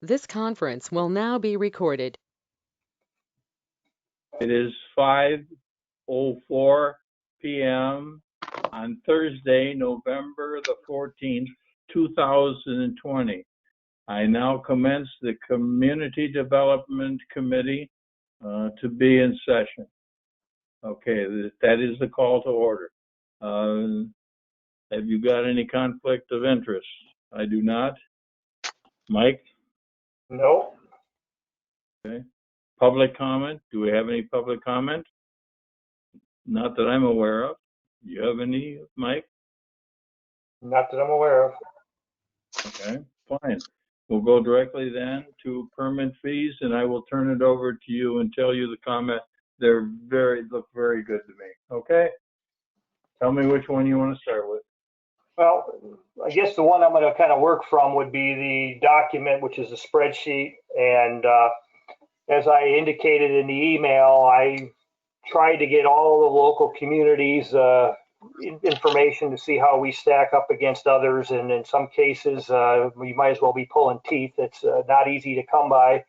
This conference will now be recorded. It is 5:04 p.m. on Thursday, November the 14th, 2020. I now commence the Community Development Committee to be in session. Okay, that is the call to order. Have you got any conflict of interest? I do not. Mike? No. Okay. Public comment? Do we have any public comment? Not that I'm aware of. Do you have any, Mike? Not that I'm aware of. Okay, fine. We'll go directly then to permit fees, and I will turn it over to you and tell you the comment. They're look very good to me. Okay? Tell me which one you want to start with. Well, I guess the one I'm going to kind of work from would be the document, which is a spreadsheet. And as I indicated in the email, I tried to get all the local communities information to see how we stack up against others. And in some cases, we might as well be pulling teeth. It's not easy to come by.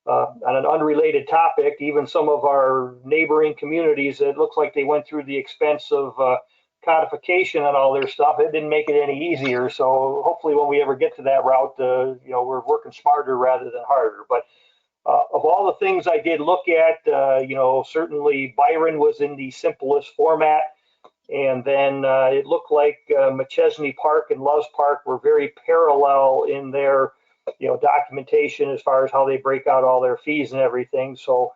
On an unrelated topic, even some of our neighboring communities, it looks like they went through the expense of codification and all their stuff. It didn't make it any easier. So hopefully when we ever get to that route, we're working smarter rather than harder. But of all the things I did look at, certainly Byron was in the simplest format. And then it looked like McChesney Park and Loves Park were very parallel in their documentation as far as how they break out all their fees and everything. So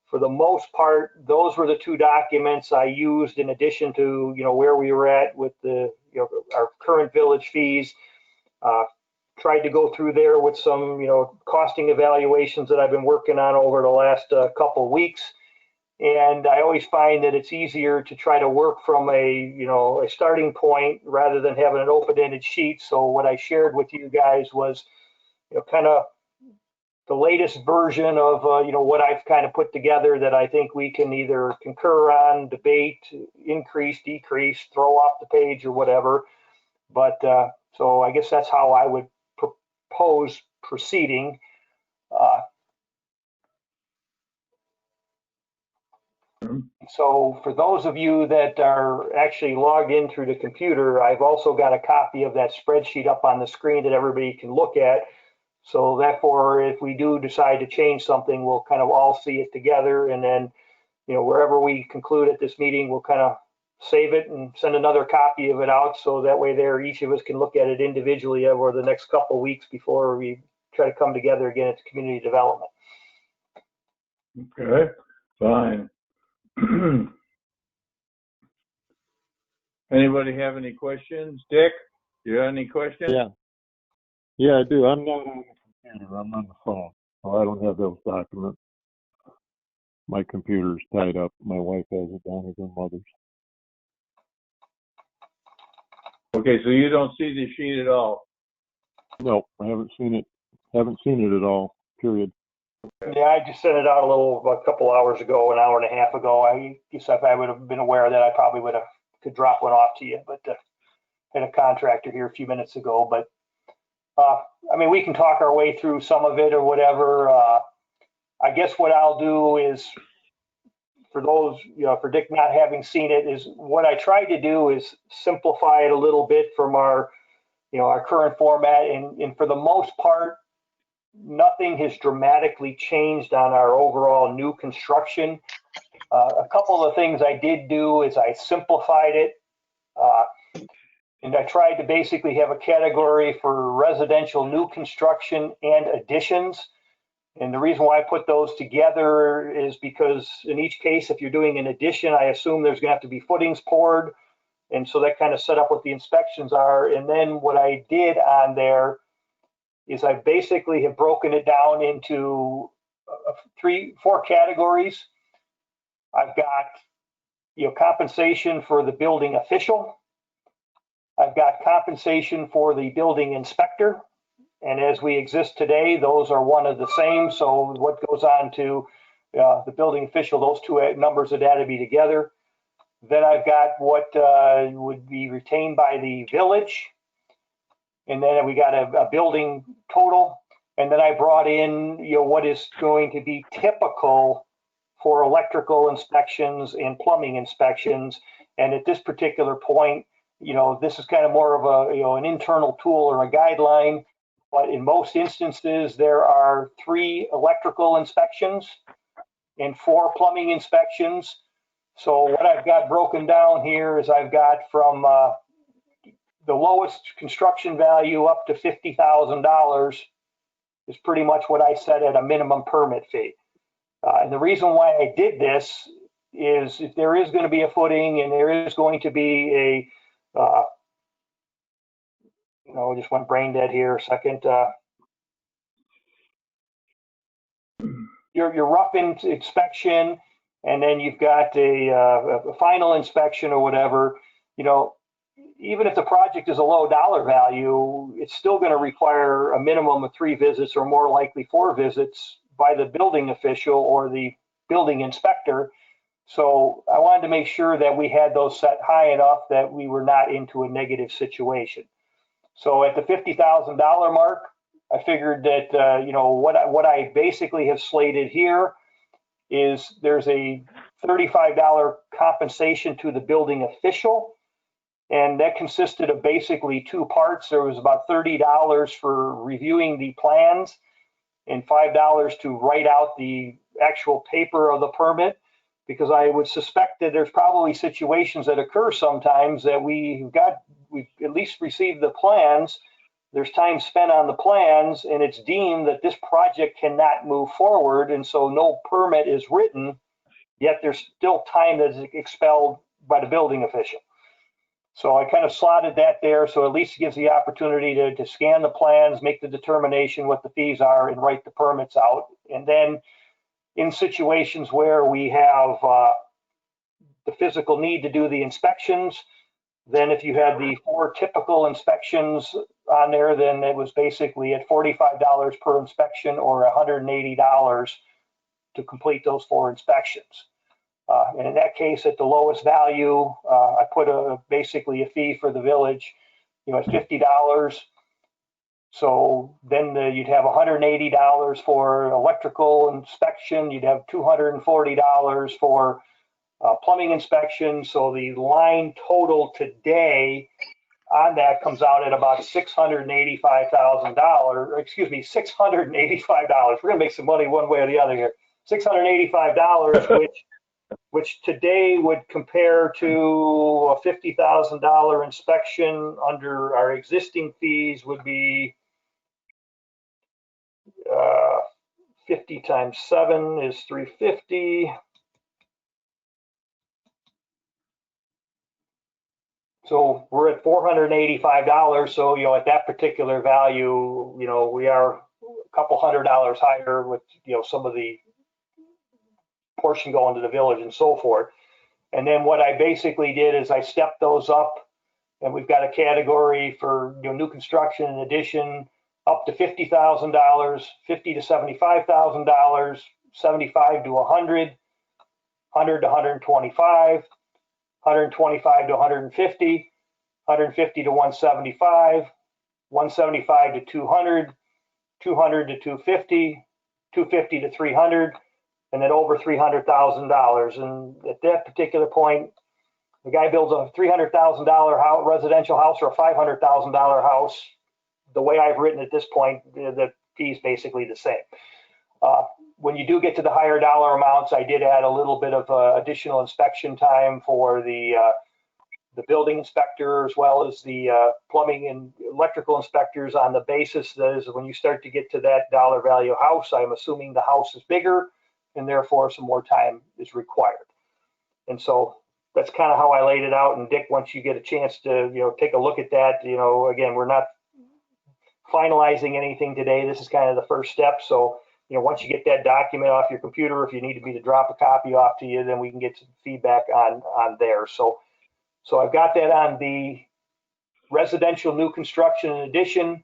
for the most part, those were the two documents I used in addition to, where we were at with the, our current village fees. Tried to go through there with some, costing evaluations that I've been working on over the last couple of weeks. And I always find that it's easier to try to work from a starting point rather than having an open-ended sheet. So what I shared with you guys was, kind of the latest version of, what I've kind of put together that I think we can either concur on, debate, increase, decrease, throw off the page or whatever. But so I guess that's how I would propose proceeding. So for those of you that are actually logged in through the computer, I've also got a copy of that spreadsheet up on the screen that everybody can look at. So therefore, if we do decide to change something, we'll kind of all see it together. And then, wherever we conclude at this meeting, we'll kind of save it and send another copy of it out. So that way there, each of us can look at it individually over the next couple of weeks before we try to come together again at the community development. Okay, fine. Anybody have any questions? Dick, you have any questions? Yeah, I do. I'm not on the computer. I'm on the phone, so I don't have those documents. My computer's tied up. My wife has it down at her mother's. Okay, so you don't see the sheet at all? No, I haven't seen it. Haven't seen it at all. Period. Yeah, I just sent it out a couple hours ago, an hour and a half ago. I guess if I would have been aware of that, I probably could drop one off to you. But had a contractor here a few minutes ago. But we can talk our way through some of it or whatever. I guess what I'll do is, for those, for Dick not having seen it, is what I tried to do is simplify it a little bit from our current format. And for the most part, nothing has dramatically changed on our overall new construction. A couple of things I did do is I simplified it. And I tried to basically have a category for residential new construction and additions. And the reason why I put those together is because in each case, if you're doing an addition, I assume there's going to have to be footings poured. And so that kind of set up what the inspections are. And then what I did on there is I basically have broken it down into 4 categories. I've got, compensation for the building official. I've got compensation for the building inspector. And as we exist today, those are one of the same. So what goes on to the building official, those two numbers of data be together. Then I've got what would be retained by the village. And then we got a building total. And then I brought in, what is going to be typical for electrical inspections and plumbing inspections. And at this particular point, this is kind of more of an internal tool or a guideline. But in most instances, there are 3 electrical inspections and 4 plumbing inspections. So what I've got broken down here is I've got from the lowest construction value up to $50,000 is pretty much what I set at a minimum permit fee. And the reason why I did this is if there is going to be a footing and there is going to be a, just went brain dead here a second. Your rough inspection, and then you've got a final inspection or whatever, even if the project is a low dollar value, it's still going to require a minimum of 3 visits or more likely 4 visits by the building official or the building inspector. So I wanted to make sure that we had those set high enough that we were not into a negative situation. So at the $50,000 mark, I figured that, what I basically have slated here is there's a $35 compensation to the building official. And that consisted of basically 2 parts. There was about $30 for reviewing the plans and $5 to write out the actual paper of the permit, because I would suspect that there's probably situations that occur sometimes that we've at least received the plans. There's time spent on the plans and it's deemed that this project cannot move forward. And so no permit is written, yet there's still time that's expelled by the building official. So I kind of slotted that there. So at least it gives the opportunity to scan the plans, make the determination what the fees are and write the permits out. And then in situations where we have the physical need to do the inspections, then if you had the 4 typical inspections on there, then it was basically at $45 per inspection or $180 to complete those 4 inspections. And in that case, at the lowest value, I put basically a fee for the village, at $50. So then you'd have $180 for electrical inspection. You'd have $240 for plumbing inspection. So the line total today on that comes out at about $685,000. Excuse me, $685. We're gonna make some money one way or the other here. $685, which today would compare to a $50,000 inspection under our existing fees would be 50 times 7 is 350. So we're at $485. So, at that particular value, we are a couple $100 higher with, some of the portion going to the village and so forth. And then what I basically did is I stepped those up, and we've got a category for new construction and addition up to $50,000, $50,000 to $75,000, $75,000 to $100,000, $100,000 to $125,000, $125,000 to $150,000, $150,000 to $175,000, $175,000 to $200,000, $200,000 to $250,000, $250,000 to $300,000, and then over $300,000. And at that particular point, the guy builds a $300,000 residential house or a $500,000 house. The way I've written at this point, the fee is basically the same. When you do get to the higher dollar amounts, I did add a little bit of additional inspection time for the building inspector as well as the plumbing and electrical inspectors, on the basis that is when you start to get to that dollar value house, I'm assuming the house is bigger and therefore some more time is required. And so that's kind of how I laid it out. And Dick, once you get a chance to, take a look at that, again, we're not finalizing anything today. This is kind of the first step. So, once you get that document off your computer, if you need me to drop a copy off to you, then we can get some feedback on there. So I've got that on the residential new construction and addition.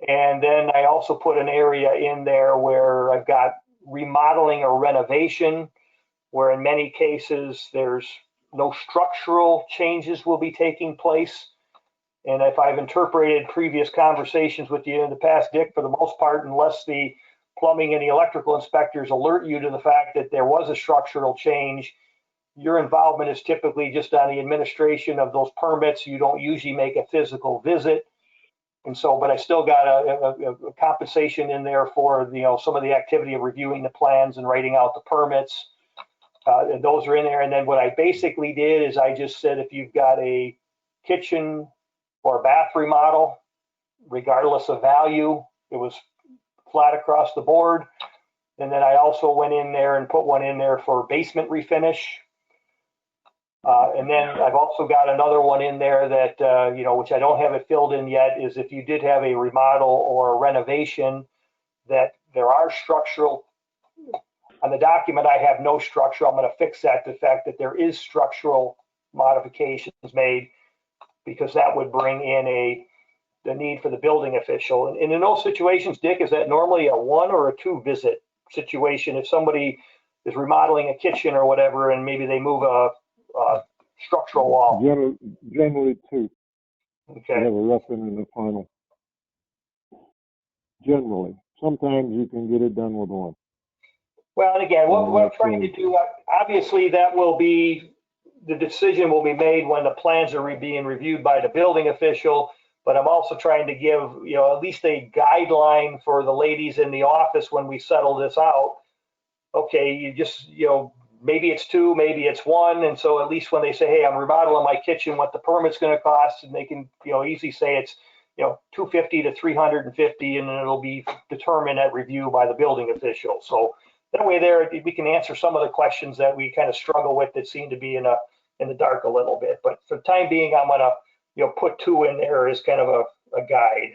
And then I also put an area in there where I've got remodeling or renovation, where in many cases there's no structural changes will be taking place. And if I've interpreted previous conversations with you in the past, Dick, for the most part, unless the plumbing and the electrical inspectors alert you to the fact that there was a structural change, your involvement is typically just on the administration of those permits. You don't usually make a physical visit. And so, but I still got a compensation in there for, some of the activity of reviewing the plans and writing out the permits. And those are in there. And then what I basically did is I just said, if you've got a kitchen or bath remodel, regardless of value, it was flat across the board. And then I also went in there and put one in there for basement refinish. And then I've also got another one in there that, which I don't have it filled in yet, is if you did have a remodel or a renovation, that there are structural, on the document I have no structural. I'm going to fix that, the fact that there is structural modifications made, because that would bring in the need for the building official. And in those situations, Dick, is that normally a 1 or a 2 visit situation? If somebody is remodeling a kitchen or whatever, and maybe they move a structural wall. Generally 2. Okay. You have a roughing and a final. Generally. Sometimes you can get it done with 1. Well, and again, what I'm trying to do, obviously that will be, the decision will be made when the plans are being reviewed by the building official, but I'm also trying to give, at least a guideline for the ladies in the office when we settle this out. Okay, you just, maybe it's 2, maybe it's 1. And so at least when they say, hey, I'm remodeling my kitchen, what the permit's going to cost, and they can, easily say it's, $250 to $350, and then it'll be determined at review by the building official. So that way there, we can answer some of the questions that we kind of struggle with that seem to be in the dark a little bit. But for the time being, I'm going to, put 2 in there as kind of a guide.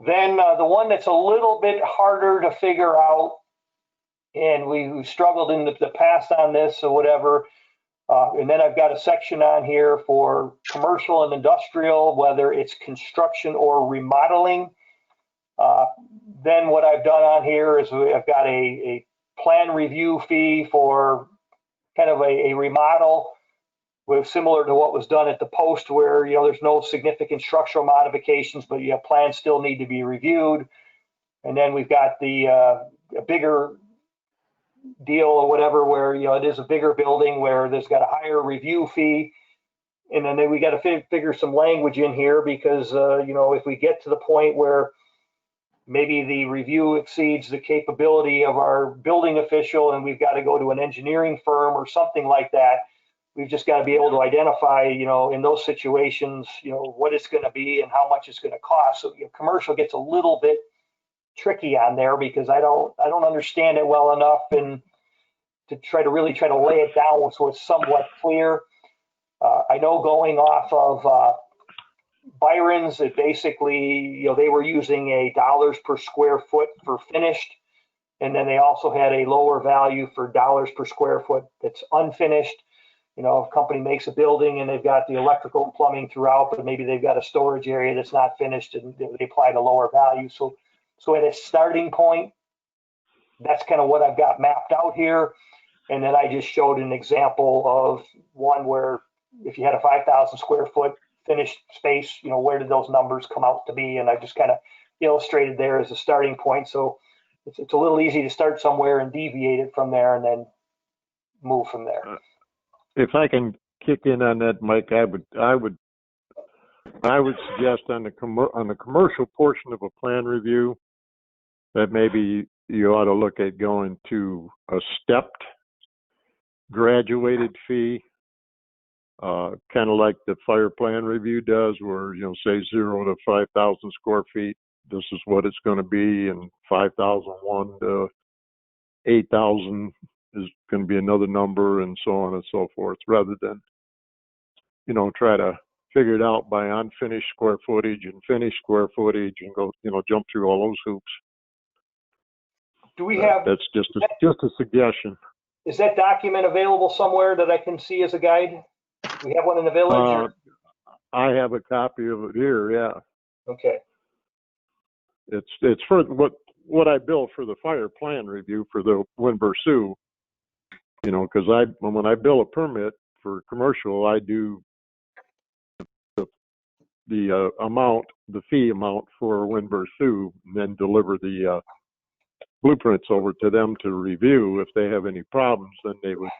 Then the one that's a little bit harder to figure out, and we struggled in the past on this or whatever. And then I've got a section on here for commercial and industrial, whether it's construction or remodeling. Then what I've done on here is I've got a plan review fee for kind of a remodel, with similar to what was done at the post, where there's no significant structural modifications, but plans still need to be reviewed. And then we've got the a bigger deal or whatever, where it is a bigger building where there's got a higher review fee. And then we got to figure some language in here, because if we get to the point where maybe the review exceeds the capability of our building official and we've got to go to an engineering firm or something like that, we've just got to be able to identify, in those situations, what it's going to be and how much it's going to cost. So commercial gets a little bit tricky on there, because I don't understand it well enough, and to try to lay it down so it's somewhat clear. I know going off of Byron's, it basically, they were using a dollars per square foot for finished, and then they also had a lower value for dollars per square foot that's unfinished. If a company makes a building and they've got the electrical and plumbing throughout, but maybe they've got a storage area that's not finished, and they apply the lower value. So at a starting point, that's kind of what I've got mapped out here. And then I just showed an example of one where if you had a 5,000 square foot finished space, where did those numbers come out to be? And I just kind of illustrated there as a starting point. So it's a little easy to start somewhere and deviate it from there, and then move from there. If I can kick in on that, Mike, I would suggest on the commercial portion of a plan review that maybe you ought to look at going to a stepped graduated fee, kind of like the fire plan review does, where say 0 to 5,000 square feet, this is what it's going to be, and 5,001 to 8,000 is going to be another number, and so on and so forth, rather than try to figure it out by unfinished square footage and finished square footage and go jump through all those hoops. Do we have? That's just a suggestion. Is that document available somewhere that I can see as a guide? Do we have one in the village? I have a copy of it here. Yeah. Okay. It's for what I bill for the fire plan review for the Winburn Sioux. Because when I bill a permit for commercial, I do the amount, the fee amount for Winburn Sioux, and then deliver the blueprints over to them to review. If they have any problems, then they would,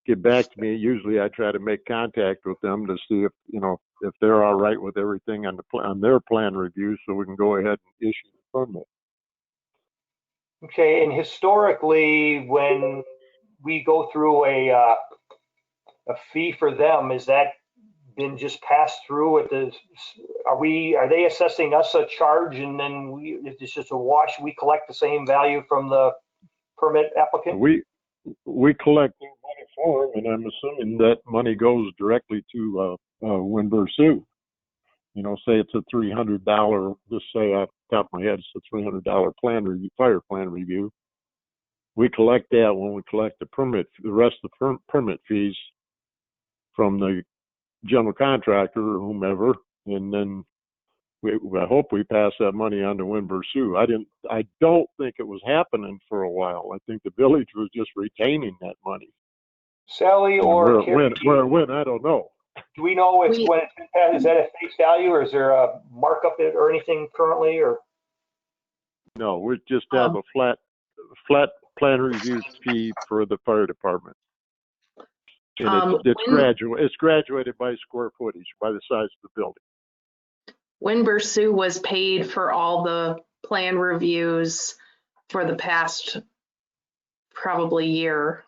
get back to me. Usually I try to make contact with them to see if, if they're all right with everything on their plan review, so we can go ahead and issue the permit. Okay, and historically, when we go through a fee for them, is that been just passed through at the, are they assessing us a charge and then it's just a wash, we collect the same value from the permit applicant? We collect their money for them, and I'm assuming that money goes directly to Winburn Sioux. Say it's a $300, just say off the top of my head, it's a $300 fire plan review. We collect that when we collect the rest of the permit fees from the general contractor or whomever, and then I hope we pass that money on to Winburn Sioux. I don't think it was happening for a while. I think the village was just retaining that money. Sally or when I don't know. Do we know when it's been passed? Is that at face value, or is there a markup or anything currently, or? No, we just have a flat plan review fee for the fire department. And it's graduated by square footage, by the size of the building. Winburn Sioux was paid for all the plan reviews for the past probably year.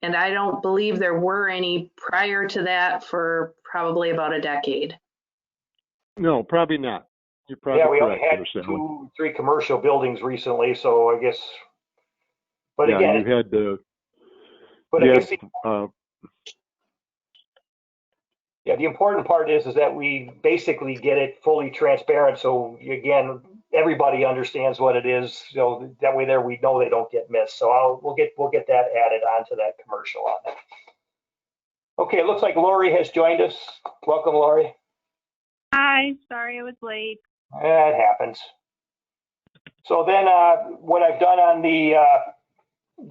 And I don't believe there were any prior to that for probably about a decade. No, probably not. You're probably we correct. only had 2-3 commercial buildings recently, so I guess. But yeah, again, you had the. But I guess the important part is that we basically get it fully transparent. So again, everybody understands what it is. So that way, we know they don't get missed. So we'll get that added onto that commercial on that. Okay, it looks like Lori has joined us. Welcome, Lori. Hi, sorry I was late. It happens. So then, what I've done on the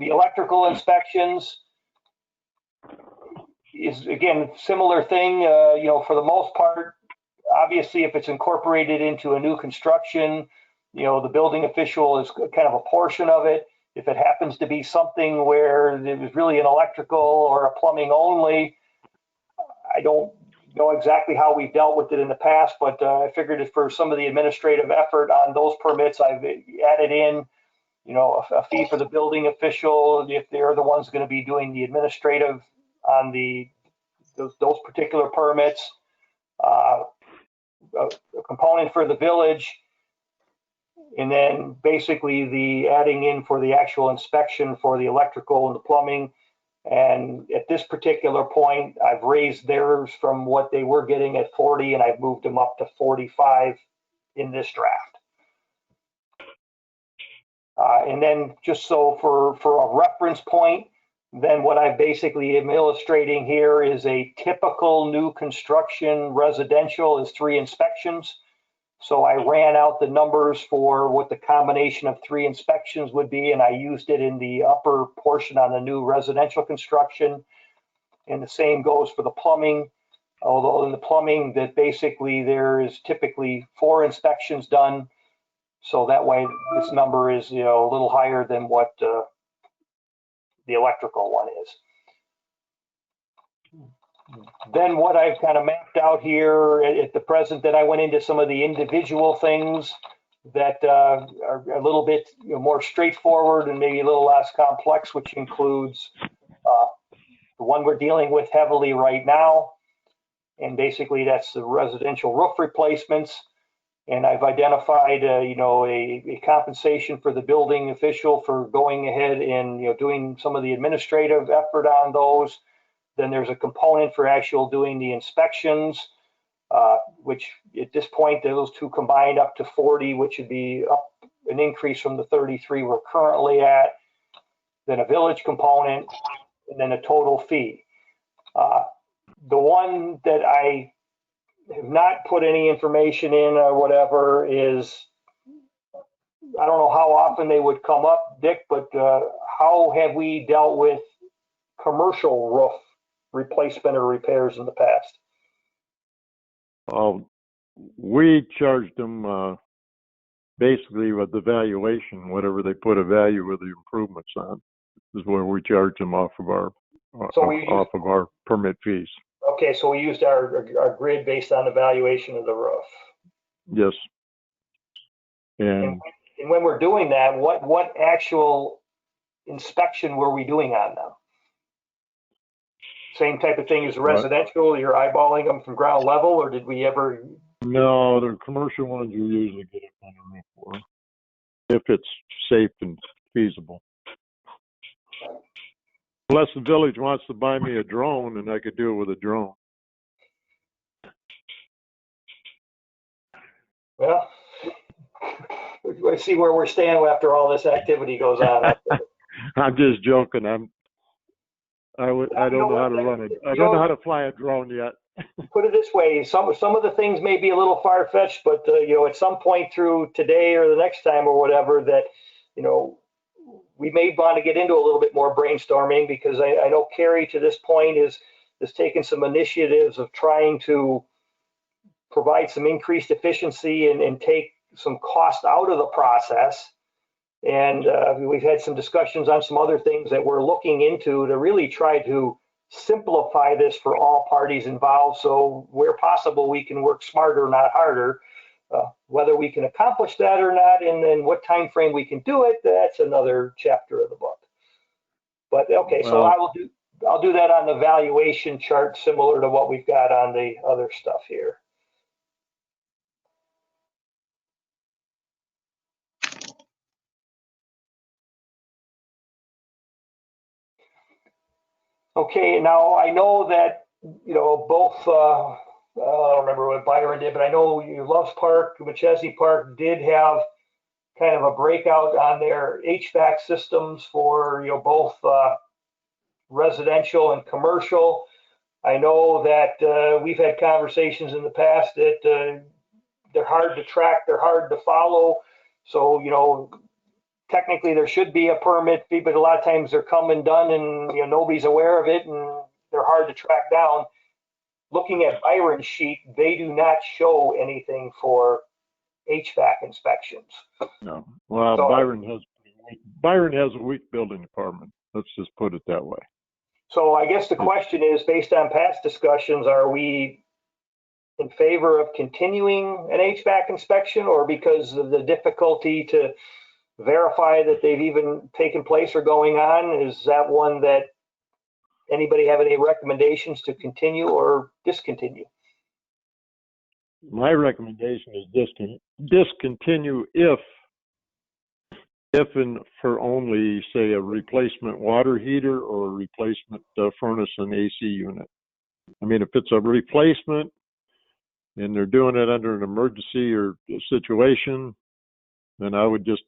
electrical inspections is, again, similar thing, for the most part. Obviously, if it's incorporated into a new construction, the building official is kind of a portion of it. If it happens to be something where it was really an electrical or a plumbing only, I don't know exactly how we've dealt with it in the past, but I figured that for some of the administrative effort on those permits, I've added in, a fee for the building official if they're the ones going to be doing the administrative on those particular permits, a component for the village, and then basically the adding in for the actual inspection for the electrical and the plumbing. And at this particular point, I've raised theirs from what they were getting at 40, and I've moved them up to 45 in this draft. And then just so for a reference point, then what I basically am illustrating here is a typical new construction residential is 3 inspections. So I ran out the numbers for what the combination of 3 inspections would be, and I used it in the upper portion on the new residential construction. And the same goes for the plumbing, although in the plumbing that basically there is typically 4 inspections done. So that way this number is, a little higher than what the electrical one is. Then what I've kind of mapped out here at the present, that I went into some of the individual things that are a little bit more straightforward and maybe a little less complex, which includes the one we're dealing with heavily right now. And basically that's the residential roof replacements. And I've identified, a compensation for the building official for going ahead and, doing some of the administrative effort on those. Then there's a component for actual doing the inspections, which at this point, those 2 combined up to 40, which would be up an increase from the 33 we're currently at. Then a village component, and then a total fee. The one that I have not put any information in or whatever is, I don't know how often they would come up, Dick, but how have we dealt with commercial roof replacement or repairs in the past? We charged them basically with the valuation, whatever they put a value of the improvements on, is where we charge them off of our permit fees. Okay, so we used our grid based on the valuation of the roof. Yes. And And when we're doing that, what actual inspection were we doing on them? Same type of thing as residential, you're eyeballing them from ground level, or did we ever? no, the commercial ones you usually get it on the roof for, if it's safe and feasible. Unless the village wants to buy me a drone, and I could do it with a drone. Well, I see where we're standing after all this activity goes on. I'm just joking. I don't know how to run it. I don't know how to fly a drone yet. Put it this way, some of the things may be a little far-fetched, but at some point through today or the next time or whatever, that we may want to get into a little bit more brainstorming, because I know Carrie to this point is taking some initiatives of trying to provide some increased efficiency and take some cost out of the process. And we've had some discussions on some other things that we're looking into to really try to simplify this for all parties involved. So where possible, we can work smarter, not harder. Whether we can accomplish that or not, and then what time frame we can do it, that's another chapter of the book. But okay, so I'll do that on the valuation chart, similar to what we've got on the other stuff here. Okay, now I know that, both, I don't remember what Byron did, but I know Loves Park, McChesney Park did have kind of a breakout on their HVAC systems for, both residential and commercial. I know that we've had conversations in the past that they're hard to track, they're hard to follow. So, technically there should be a permit fee, but a lot of times they're come and done and nobody's aware of it and they're hard to track down. Looking at Byron's sheet, they do not show anything for HVAC inspections. No. Well, so, Byron has a weak building department. Let's just put it that way. So I guess the question is, based on past discussions, are we in favor of continuing an HVAC inspection, or because of the difficulty to verify that they've even taken place or going on? Is that one that anybody have any recommendations to continue or discontinue? My recommendation is discontinue if and for only, say, a replacement water heater or a replacement furnace and AC unit. I mean, if it's a replacement and they're doing it under an emergency or a situation, then I would just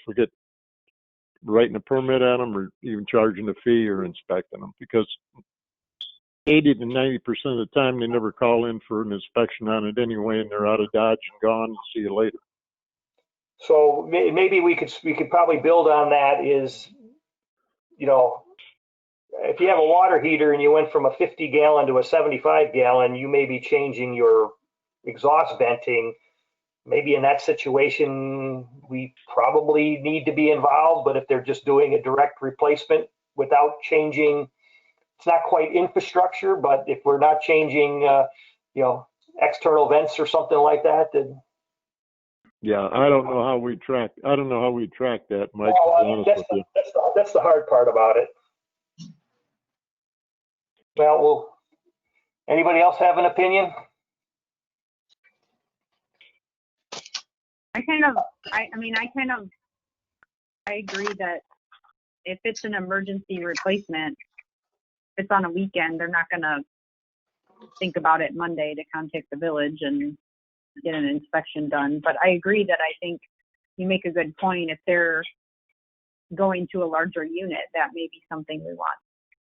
forget writing a permit on them or even charging a fee or inspecting them, because 80 to 90% of the time they never call in for an inspection on it anyway, and they're out of Dodge and gone. See you later. So maybe we could probably build on that. Is, if you have a water heater and you went from a 50 gallon to a 75 gallon, you may be changing your exhaust venting. Maybe in that situation, we probably need to be involved, but if they're just doing a direct replacement without changing, it's not quite infrastructure, but if we're not changing, external vents or something like that, then. Yeah, I don't know how we track that, Mike, well, to be honest with you. That's the hard part about it. Well, anybody else have an opinion? I agree that if it's an emergency replacement, if it's on a weekend, they're not gonna think about it Monday to contact the village and get an inspection done. But I agree that I think you make a good point. If they're going to a larger unit, that may be something we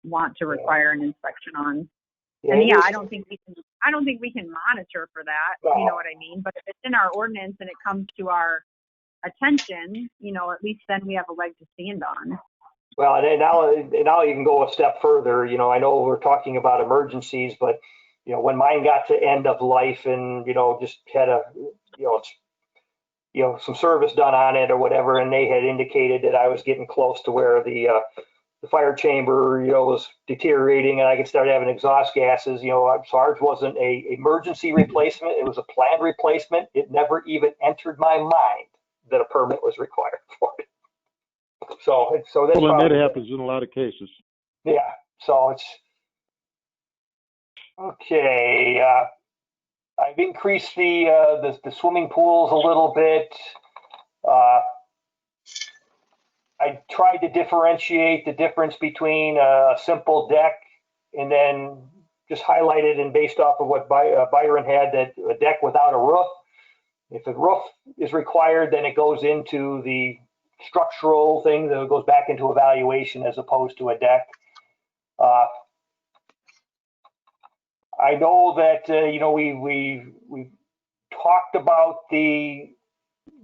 want to require an inspection on. Yeah, and I don't think we can monitor for that. No. You know what I mean? But if it's in our ordinance and it comes to our attention, at least then we have a leg to stand on. Well, and I'll even go a step further. I know we're talking about emergencies, but when mine got to end of life and, just had some service done on it or whatever, and they had indicated that I was getting close to where the fire chamber, was deteriorating and I could start having exhaust gases, so ours wasn't a emergency replacement. It was a planned replacement. It never even entered my mind that a permit was required for it. So that's Well, and probably, that happens in a lot of cases. yeah. So it's okay. I've increased the swimming pools a little bit. I tried to differentiate the difference between a simple deck and then just highlighted and based off of what Byron had, that a deck without a roof. If a roof is required, then it goes into the structural thing, that it goes back into evaluation as opposed to a deck. I know that, we talked about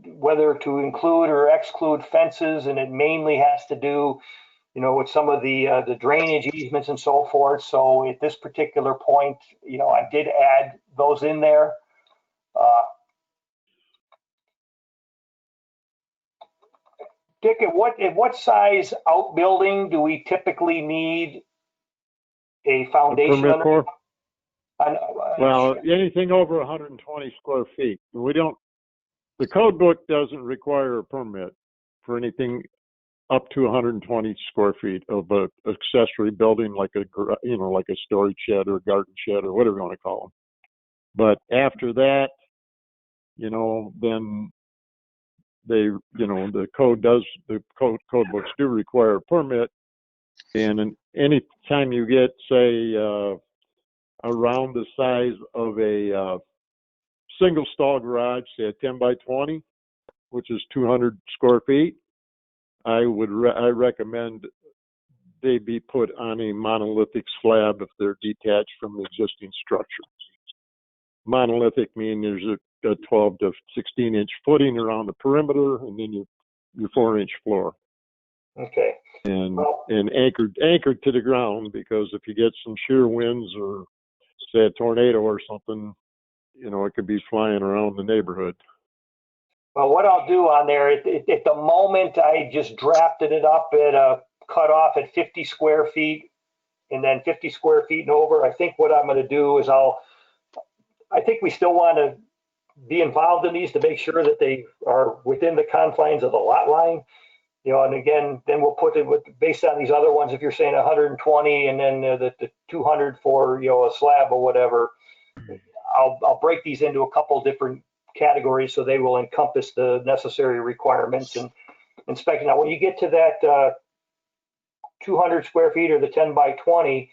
whether to include or exclude fences, and it mainly has to do, with some of the drainage easements and so forth. So at this particular point, I did add those in there. Dick, at what size outbuilding do we typically need a foundation Permit under? for? Well, anything over 120 square feet. The code book doesn't require a permit for anything up to 120 square feet of a accessory building, like a storage shed or a garden shed or whatever you want to call them. But after that, then the code books do require a permit. And any time you get, say, around the size of a single stall garage, say a 10 by 20, which is 200 square feet, I recommend they be put on a monolithic slab if they're detached from the existing structure. Monolithic meaning there's a 12 to 16 inch footing around the perimeter, and then your 4-inch floor. Okay. And anchored to the ground, because if you get some shear winds or say a tornado or something, it could be flying around the neighborhood. Well, what I'll do on there, at the moment, I just drafted it up at a cutoff at 50 square feet, and then 50 square feet and over. I think what I'm going to do is I think we still want to be involved in these to make sure that they are within the confines of the lot line. And again, then we'll put it based on these other ones. If you're saying 120 and then the 200 for, a slab or whatever, I'll break these into a couple different categories so they will encompass the necessary requirements and inspection. Now, when you get to that 200 square feet or the 10 by 20,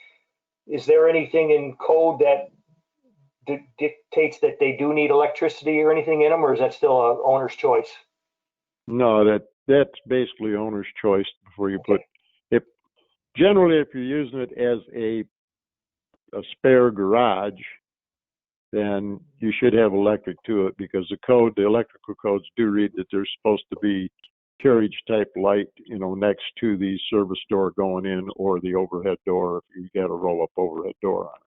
is there anything in code that dictates that they do need electricity or anything in them, or is that still a owner's choice? No, that's basically owner's choice before you put it. Generally, if you're using it as a spare garage, then you should have electric to it, because the electrical codes do read that there's supposed to be carriage type light, next to the service door going in or the overhead door if you got a roll up overhead door on it.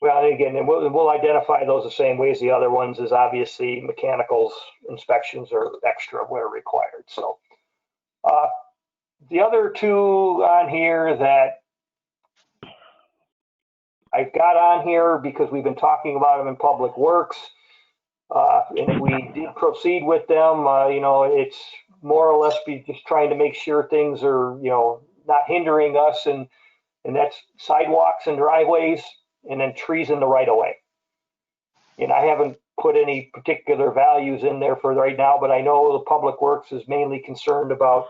Well, again, and we'll identify those the same way as the other ones, as obviously mechanicals inspections are extra where required. So the other two on here that I've got on here because we've been talking about them in Public Works, and if we did proceed with them, it's more or less be just trying to make sure things are, not hindering us, and that's sidewalks and driveways, and then trees in the right of way. And I haven't put any particular values in there for right now, but I know the Public Works is mainly concerned about,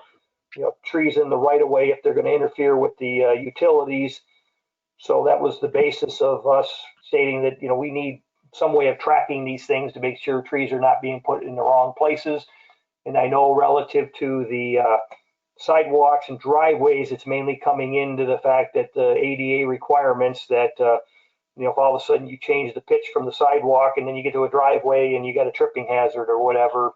trees in the right of way if they're going to interfere with the utilities. So that was the basis of us stating that, we need some way of tracking these things to make sure trees are not being put in the wrong places. And I know relative to the sidewalks and driveways, it's mainly coming into the fact that the ADA requirements that, if all of a sudden you change the pitch from the sidewalk and then you get to a driveway and you got a tripping hazard or whatever.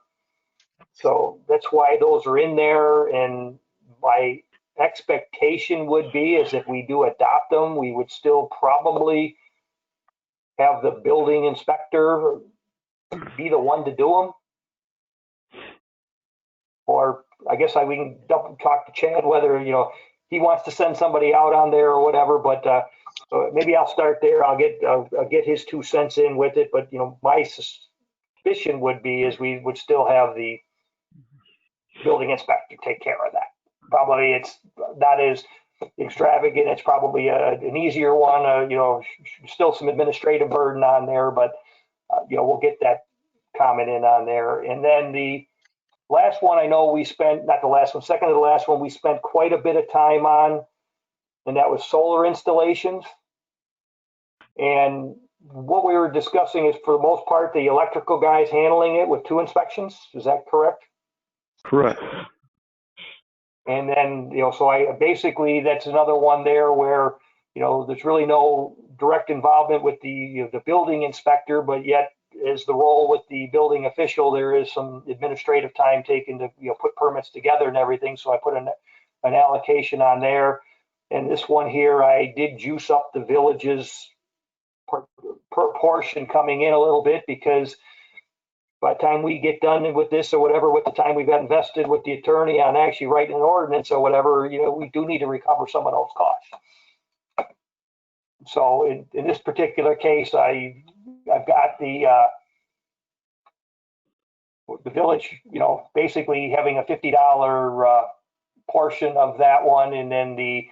So that's why those are in there. And my expectation would be is if we do adopt them, we would still probably have the building inspector be the one to do them? Or I guess we can double talk to Chad whether, he wants to send somebody out on there or whatever, but maybe I'll start there. I'll get his 2 cents in with it, but my suspicion would be is we would still have the building inspector take care of that. Probably it's not as extravagant. It's probably an easier one, still some administrative burden on there, but we'll get that comment in on there. And then the last one I know we spent, not the last one, second to the last one, we spent quite a bit of time on, and that was solar installations. And what we were discussing is, for the most part, the electrical guys handling it with 2 inspections. Is that correct? Correct. And then, so basically that's another one there where, there's really no direct involvement with the building inspector, but yet as the role with the building official, there is some administrative time taken to, put permits together and everything. So I put an allocation on there. And this one here, I did juice up the village's portion coming in a little bit, because by the time we get done with this or whatever, with the time we've got invested with the attorney on actually writing an ordinance or whatever, we do need to recover some of those costs. So in this particular case, I've got the village, basically having a $50 portion of that one, and then the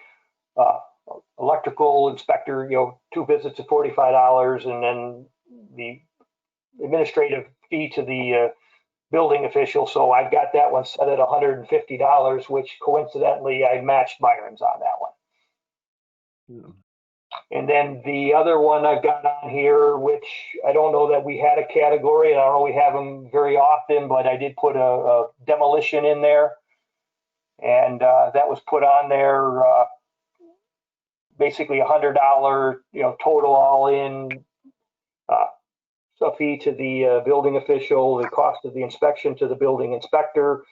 electrical inspector, 2 visits at $45, and then the administrative fee to the building official. So I've got that one set at $150, which coincidentally I matched Byron's on that one. Yeah. And then the other one I've got on here, which I don't know that we had a category, and I don't know we have them very often, but I did put a demolition in there, and that was put on there basically $100, total all in. A fee to the building official, the cost of the inspection to the building inspector,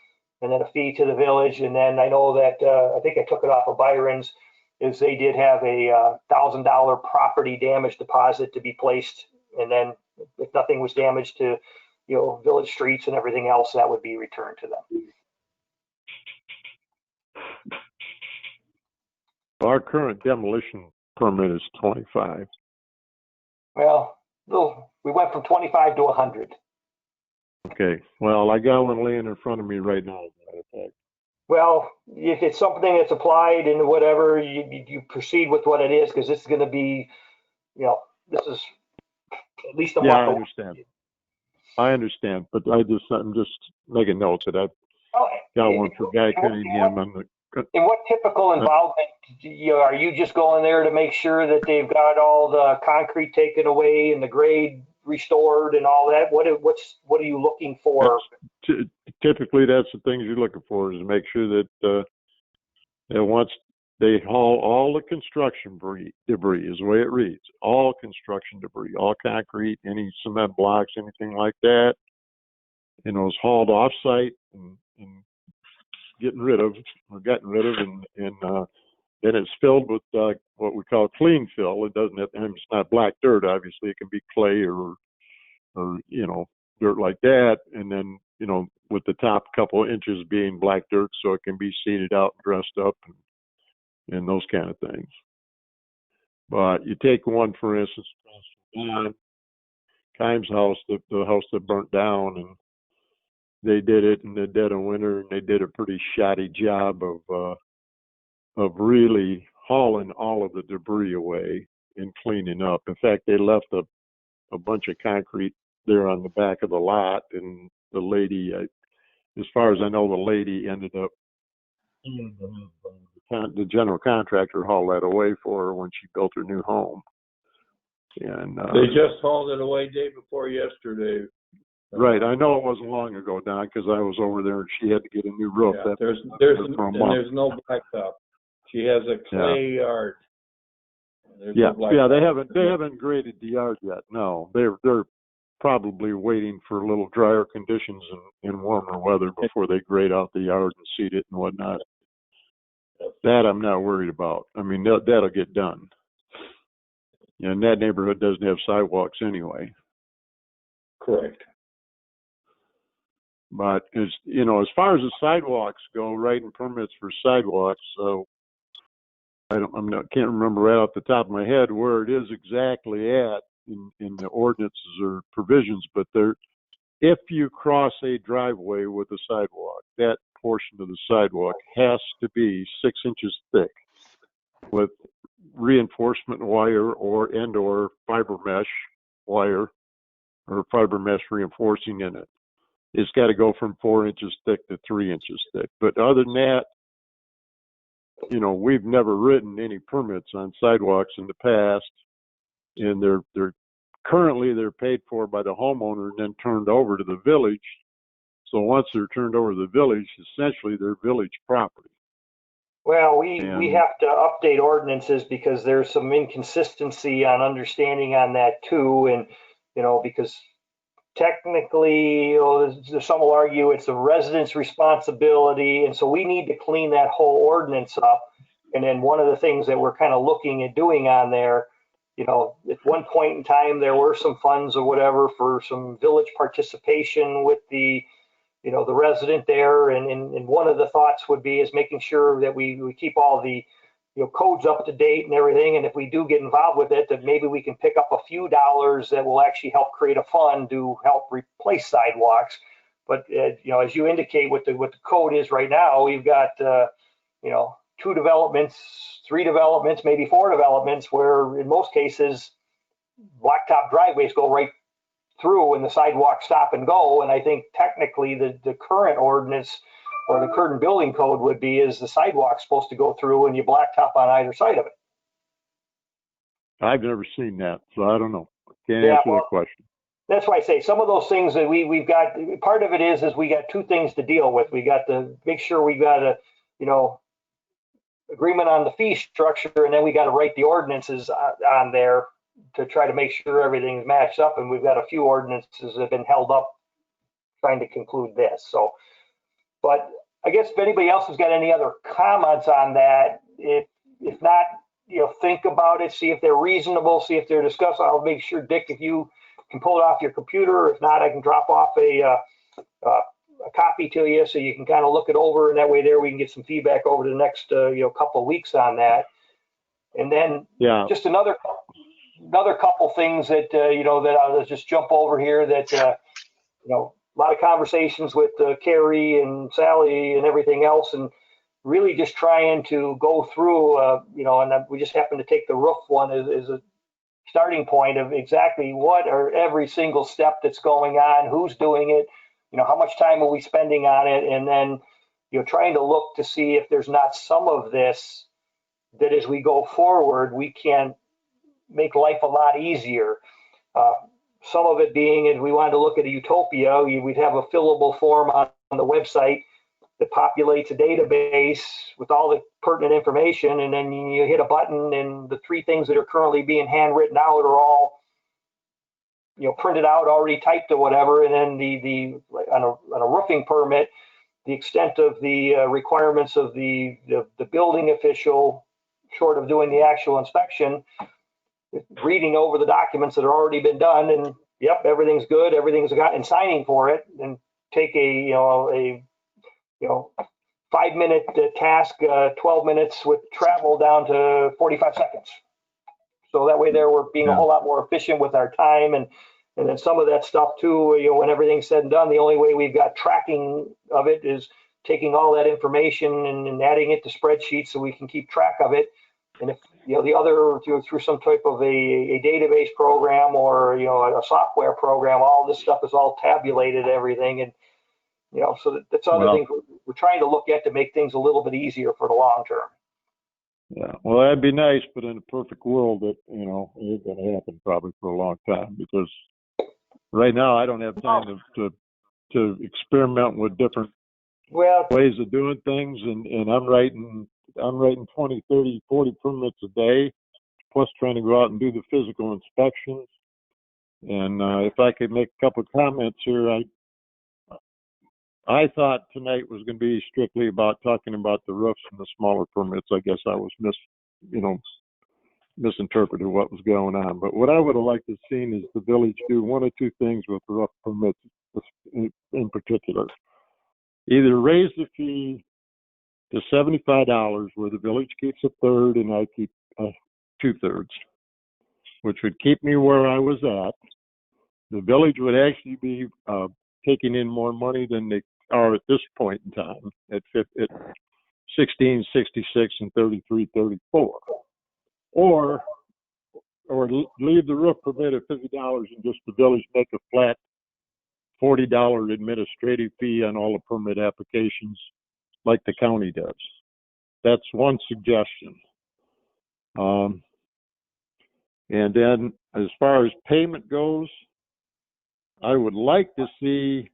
and then a fee to the village. And then I know that I think I took it off of Byron's, is they did have a $1,000 property damage deposit to be placed, and then if nothing was damaged to village streets and everything else, that would be returned to them. Our current demolition permit is 25. Well, we went from 25 to 100. Okay. Well, I got one laying in front of me right now, as a matter of fact. Well, if it's something that's applied and whatever, you proceed with what it is, because this is going to be, this is at least a month. Yeah, I understand. I understand, but I'm just making notes that I've got one for Guy Cunningham on the. And what typical involvement are you just going there to make sure that they've got all the concrete taken away and the grade restored and all that? What are you looking for? Typically, that's the things you're looking for, is to make sure that once they haul all the construction debris is the way it reads, all construction debris, all concrete, any cement blocks, anything like that, is hauled off site and gotten rid of, and then it's filled with what we call clean fill. It doesn't have, it's not black dirt, obviously. It can be clay or dirt like that, and then with the top couple of inches being black dirt, so it can be seeded out and dressed up and those kind of things. But you take one, for instance, Kimes' house, the house that burnt down, and they did it in the dead of winter, and they did a pretty shoddy job of really hauling all of the debris away and cleaning up. In fact, they left a bunch of concrete there on the back of the lot, and the lady, as far as I know, the lady ended up, the general contractor hauled that away for her when she built her new home. And they just hauled it away day before yesterday. Right, I know it wasn't long ago, Don, because I was over there and she had to get a new roof. Yeah, there's no blacktop. She has a clay yard. They haven't graded the yard yet. No, they're probably waiting for a little drier conditions and warmer weather before they grade out the yard and seed it and whatnot. That I'm not worried about. I mean, that'll get done. And that neighborhood doesn't have sidewalks anyway. Correct. But as you know, as far as the sidewalks go, writing permits for sidewalks, so can't remember right off the top of my head where it is exactly at in the ordinances or provisions, but if you cross a driveway with a sidewalk, that portion of the sidewalk has to be 6 inches thick with reinforcement wire or fiber mesh wire or fiber mesh reinforcing in it. It's got to go from 4 inches thick to 3 inches thick. But other than that, you know, we've never written any permits on sidewalks in the past, and they're currently paid for by the homeowner and then turned over to the village. So once they're turned over to the village, essentially they're village property. Well, we have to update ordinances because there's some inconsistency on understanding on that too. And, you know, because technically, you know, some will argue it's a resident's responsibility. And so we need to clean that whole ordinance up. And then one of the things that we're kind of looking at doing on there, you know, at one point in time, there were some funds or whatever for some village participation with the, you know, the resident there. And one of the thoughts would be is making sure that we keep all the, you know, codes up to date and everything. And if we do get involved with it, that maybe we can pick up a few dollars that will actually help create a fund to help replace sidewalks. But, you know, as you indicate what the code is right now, we've got, you know, 2 developments, 3 developments, maybe 4 developments where in most cases, blacktop driveways go right through and the sidewalks stop and go. And I think technically the current ordinance or the current building code would be is the sidewalk's supposed to go through and you blacktop on either side of it. I've never seen that, so I don't know. Can't answer that question. That's why I say some of those things that we've got, part of it is we got 2 things to deal with. We got to make sure we got a, you know, agreement on the fee structure, and then we got to write the ordinances on there to try to make sure everything's matched up. And we've got a few ordinances that have been held up trying to conclude this. So, but I guess if anybody else has got any other comments on that, if not, you know, think about it, see if they're reasonable, see if they're discussed. I'll make sure, Dick, if you can pull it off your computer. If not, I can drop off a copy to you so you can kind of look it over, and that way there we can get some feedback over the next you know, couple of weeks on that. And then just another couple things that you know, that I'll just jump over here that you know, a lot of conversations with Carrie and Sally and everything else, and really just trying to go through you know, and we just happen to take the roof one as a starting point of exactly what are every single step that's going on, who's doing it, you know, how much time are we spending on it, and then, you know, trying to look to see if there's not some of this that as we go forward, we can make life a lot easier. Some of it being, if we wanted to look at a utopia, we'd have a fillable form on the website that populates a database with all the pertinent information, and then you hit a button and the 3 things that are currently being handwritten out are all, you know, printed out, already typed or whatever. And then on a roofing permit, the extent of the requirements of the building official, short of doing the actual inspection, reading over the documents that have already been done, and yep, everything's good, everything's got, and signing for it, and take a 5-minute task, 12 minutes with travel down to 45 seconds. So that way there we're being a whole lot more efficient with our time, and then some of that stuff too, you know, when everything's said and done, the only way we've got tracking of it is taking all that information and adding it to spreadsheets so we can keep track of it. And if, you know, the other through some type of a database program or, you know, a software program, all this stuff is all tabulated, everything. And, you know, so that's other things we're trying to look at to make things a little bit easier for the long term. Yeah, well, that'd be nice, but in a perfect world, that, you know, it ain't gonna happen probably for a long time, because right now I don't have time to experiment with different ways of doing things, and I'm writing 20, 30, 40 permits a day, plus trying to go out and do the physical inspections. And if I could make a couple of comments here, I thought tonight was going to be strictly about talking about the roofs and the smaller permits. I guess I was misinterpreted what was going on. But what I would have liked to have seen is the village do one or two things with rough permits in particular. Either raise the fee to $75, where the village keeps a third and I keep 2/3, which would keep me where I was at. The village would actually be taking in more money than they are at this point in time at 1666 and 3334, or leave the roof permit at $50 and just the village make a flat $40 administrative fee on all the permit applications like the county does. That's one suggestion. And then as far as payment goes, I would like to see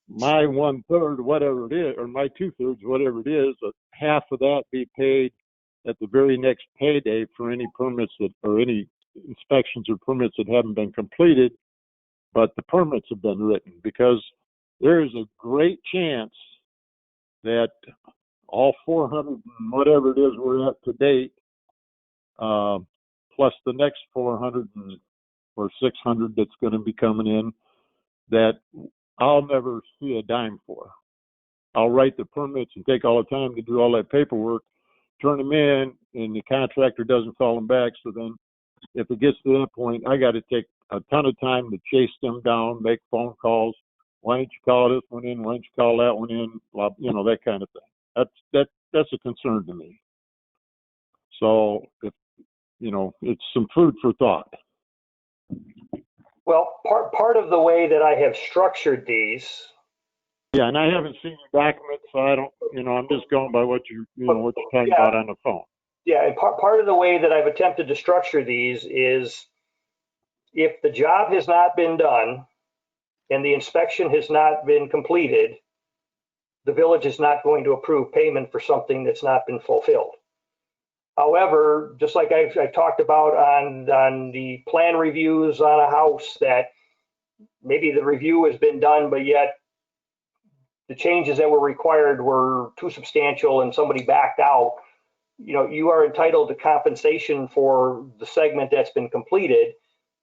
my 1/3, whatever it is, or my 2/3, whatever it is, half of that be paid at the very next payday for any permits that, or any inspections or permits that haven't been completed, but the permits have been written, because there is a great chance that all 400 and whatever it is we're at to date, plus the next 400 or 600 that's going to be coming in, that I'll never see a dime for. I'll write the permits and take all the time to do all that paperwork, turn them in, and the contractor doesn't call them back. So then if it gets to that point, I got to take a ton of time to chase them down, make phone calls. Why don't you call this one in? Why don't you call that one in? You know, that kind of thing. That's a concern to me. So, if, you know, it's some food for thought. Well, part of the way that I have structured these. Yeah, and I haven't seen your document, so I don't, you know, I'm just going by what you're talking about on the phone. Yeah, and part of the way that I've attempted to structure these is, if the job has not been done and the inspection has not been completed, the village is not going to approve payment for something that's not been fulfilled. However, just like I talked about on the plan reviews on a house, that maybe the review has been done, but yet the changes that were required were too substantial and somebody backed out, you know, you are entitled to compensation for the segment that's been completed.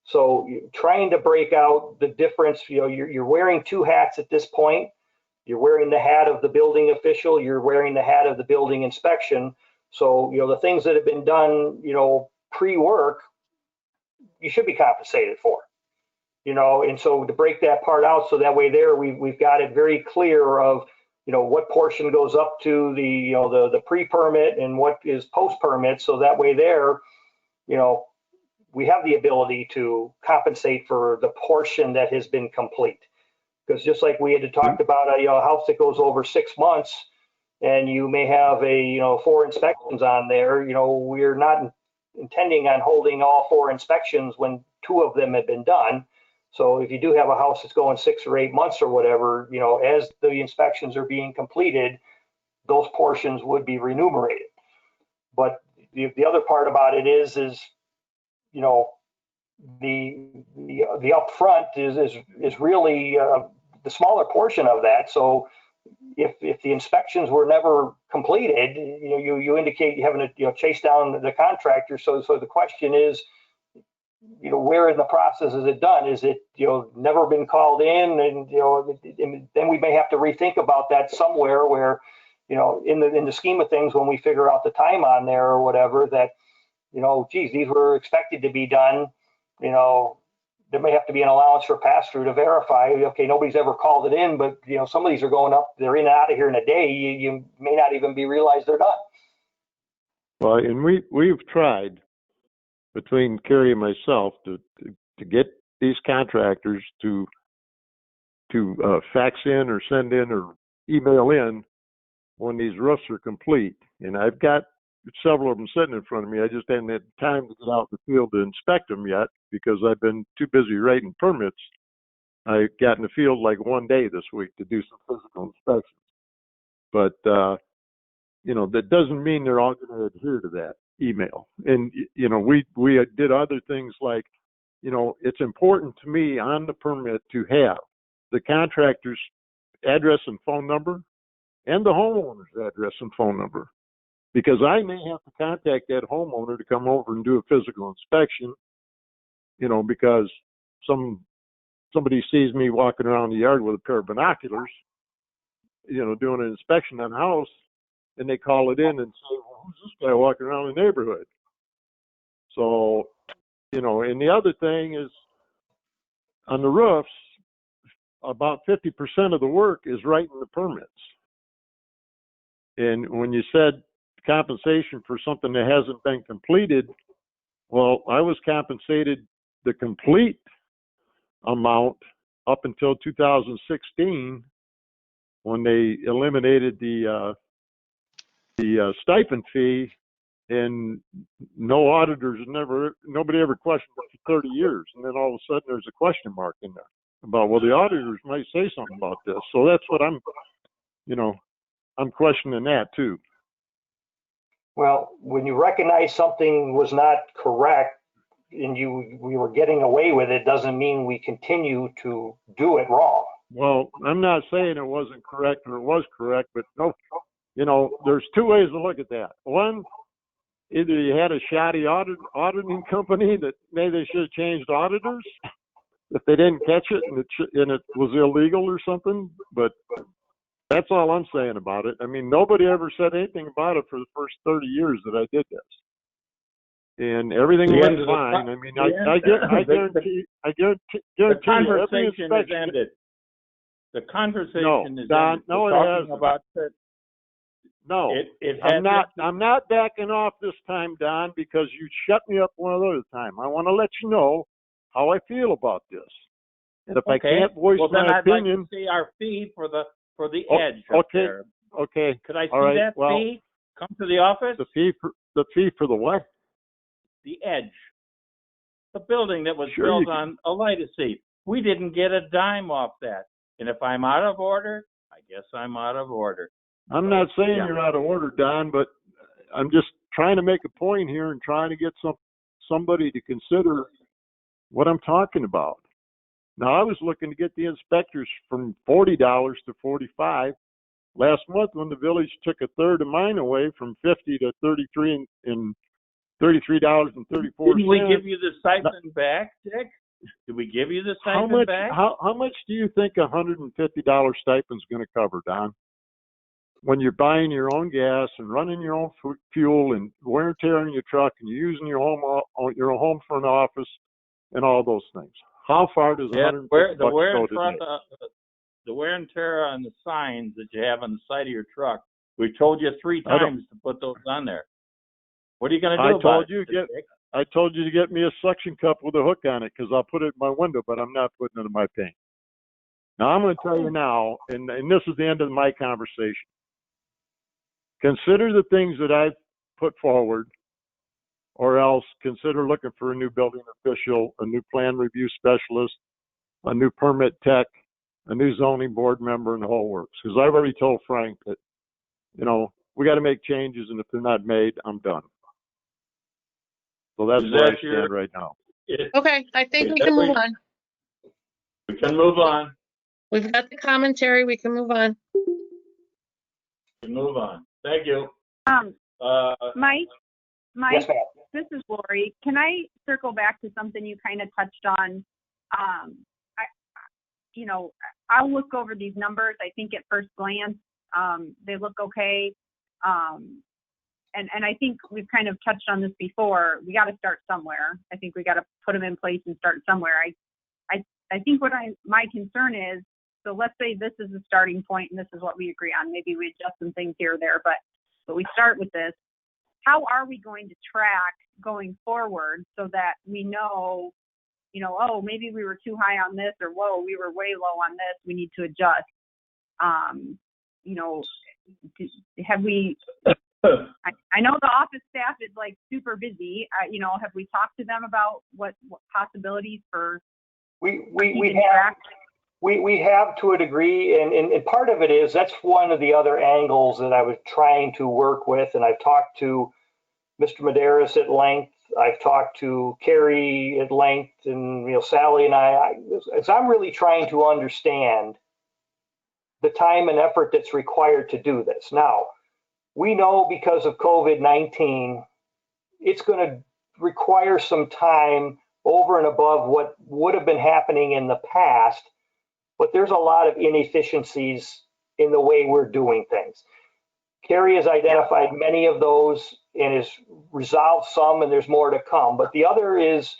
So trying to break out the difference, you know, you're wearing two hats at this point. You're wearing the hat of the building official, you're wearing the hat of the building inspection. So, you know, the things that have been done, you know, pre-work, you should be compensated for, you know, and so to break that part out, so that way there we've got it very clear of, you know, what portion goes up to the, you know, the pre-permit and what is post-permit. So that way there, you know, we have the ability to compensate for the portion that has been complete. Because just like we had talked about a house that goes over 6 months, and you may have a 4 inspections on there, you know, we're not intending on holding all 4 inspections when 2 of them have been done. So if you do have a house that's going 6 or 8 months or whatever, you know, as the inspections are being completed, those portions would be remunerated. But the other part about it is you know, the upfront is really the smaller portion of that. So if the inspections were never completed, you know, you indicate you haven't chase down the contractor. So the question is, you know, where in the process is it done? Is it, you know, never been called in? And, you know, and then we may have to rethink about that somewhere where, you know, in the scheme of things, when we figure out the time on there or whatever, that, you know, geez, these were expected to be done, you know, there may have to be an allowance for pass-through to verify, okay, nobody's ever called it in, but, you know, some of these are going up, they're in and out of here in a day. You may not even be realized they're done. Well, and we've tried between Kerry and myself to get these contractors to fax in or send in or email in when these roofs are complete. And I've got several of them sitting in front of me. I just haven't had time to get out in the field to inspect them yet because I've been too busy writing permits. I got in the field like one day this week to do some physical inspections. But, you know, that doesn't mean they're all going to adhere to that email. And, you know, we did other things like, you know, it's important to me on the permit to have the contractor's address and phone number and the homeowner's address and phone number. because I may have to contact that homeowner to come over and do a physical inspection, you know, because somebody sees me walking around the yard with a pair of binoculars, you know, doing an inspection on a house, and they call it in and say, well, who's this guy walking around the neighborhood? So, you know, and the other thing is on the roofs, about 50% of the work is writing the permits. And when you said compensation for something that hasn't been completed, well, I was compensated the complete amount up until 2016 when they eliminated the stipend fee, and no auditors nobody ever questioned it for 30 years. And then all of a sudden there's a question mark in there about, well, the auditors might say something about this. So that's what I'm questioning that too. Well, when you recognize something was not correct and we were getting away with it, doesn't mean we continue to do it wrong. Well, I'm not saying it wasn't correct or it was correct, but no, you know, there's two ways to look at that. One, either you had a shoddy auditing company that maybe they should have changed auditors if they didn't catch it and it was illegal or something. But that's all I'm saying about it. I mean, nobody ever said anything about it for the first 30 years that I did this, and everything went fine. I mean, I guarantee the conversation has ended. The conversation is ended. No, it hasn't. About it. No, I'm not backing off this time, Don, because you shut me up one other time. I want to let you know how I feel about this. And if I can't voice my opinion, I'd like to see our fee for the edge up there. Okay. Could I see that fee? Come to the office. The fee for the what? The edge. The building that was built on a Lightasy. We didn't get a dime off that. And if I'm out of order, I guess I'm out of order. I'm not saying you're out of order, Don, but I'm just trying to make a point here and trying to get somebody to consider what I'm talking about. Now, I was looking to get the inspectors from $40 to $45 last month when the village took a third of mine away from $50 to $33 and $33.34. Didn't we give you the stipend back, Dick? Did we give you the stipend back? How much do you think a $150 stipend's going to cover, Don? When you're buying your own gas and running your own fuel and wear and tear on your truck and you're using your home for an office and all those things. How far does $150 go today? The wear and tear on the signs that you have on the side of your truck. We told you 3 times to put those on there. What are you going to do about it? I told you to get me a suction cup with a hook on it because I'll put it in my window, but I'm not putting it in my paint. Now, I'm going to tell you now, and this is the end of my conversation. Consider the things that I've put forward, or else consider looking for a new building official, a new plan review specialist, a new permit tech, a new zoning board member, and the whole works. Because I've already told Frank that, you know, we got to make changes, and if they're not made, I'm done. So that's where I stand right now. Okay, I think we can move on. We can move on. We've got the commentary. We can move on. We can move on. Thank you. Mike, Yes, ma'am. this is Lori. Can I circle back to something you kind of touched on? I'll look over these numbers. I think at first glance, they look okay. And I think we've kind of touched on this before. We got to start somewhere. I think we got to put them in place and start somewhere. I think my concern is, so let's say this is the starting point and this is what we agree on. Maybe we adjust some things here or there, but we start with this. How are we going to track going forward so that we know, oh, maybe we were too high on this, or whoa, we were way low on this, we need to adjust. Have we, I know the office staff is like super busy. Have we talked to them about what possibilities for We have to a degree, and part of it is that's one of the other angles that I was trying to work with, and I've talked to Mr. Medeiros at length. I've talked to Carrie at length, and Sally and as I'm really trying to understand the time and effort that's required to do this. Now, we know because of COVID-19, it's going to require some time over and above what would have been happening in the past, but there's a lot of inefficiencies in the way we're doing things. Carrie has identified many of those and has resolved some, and there's more to come, but the other is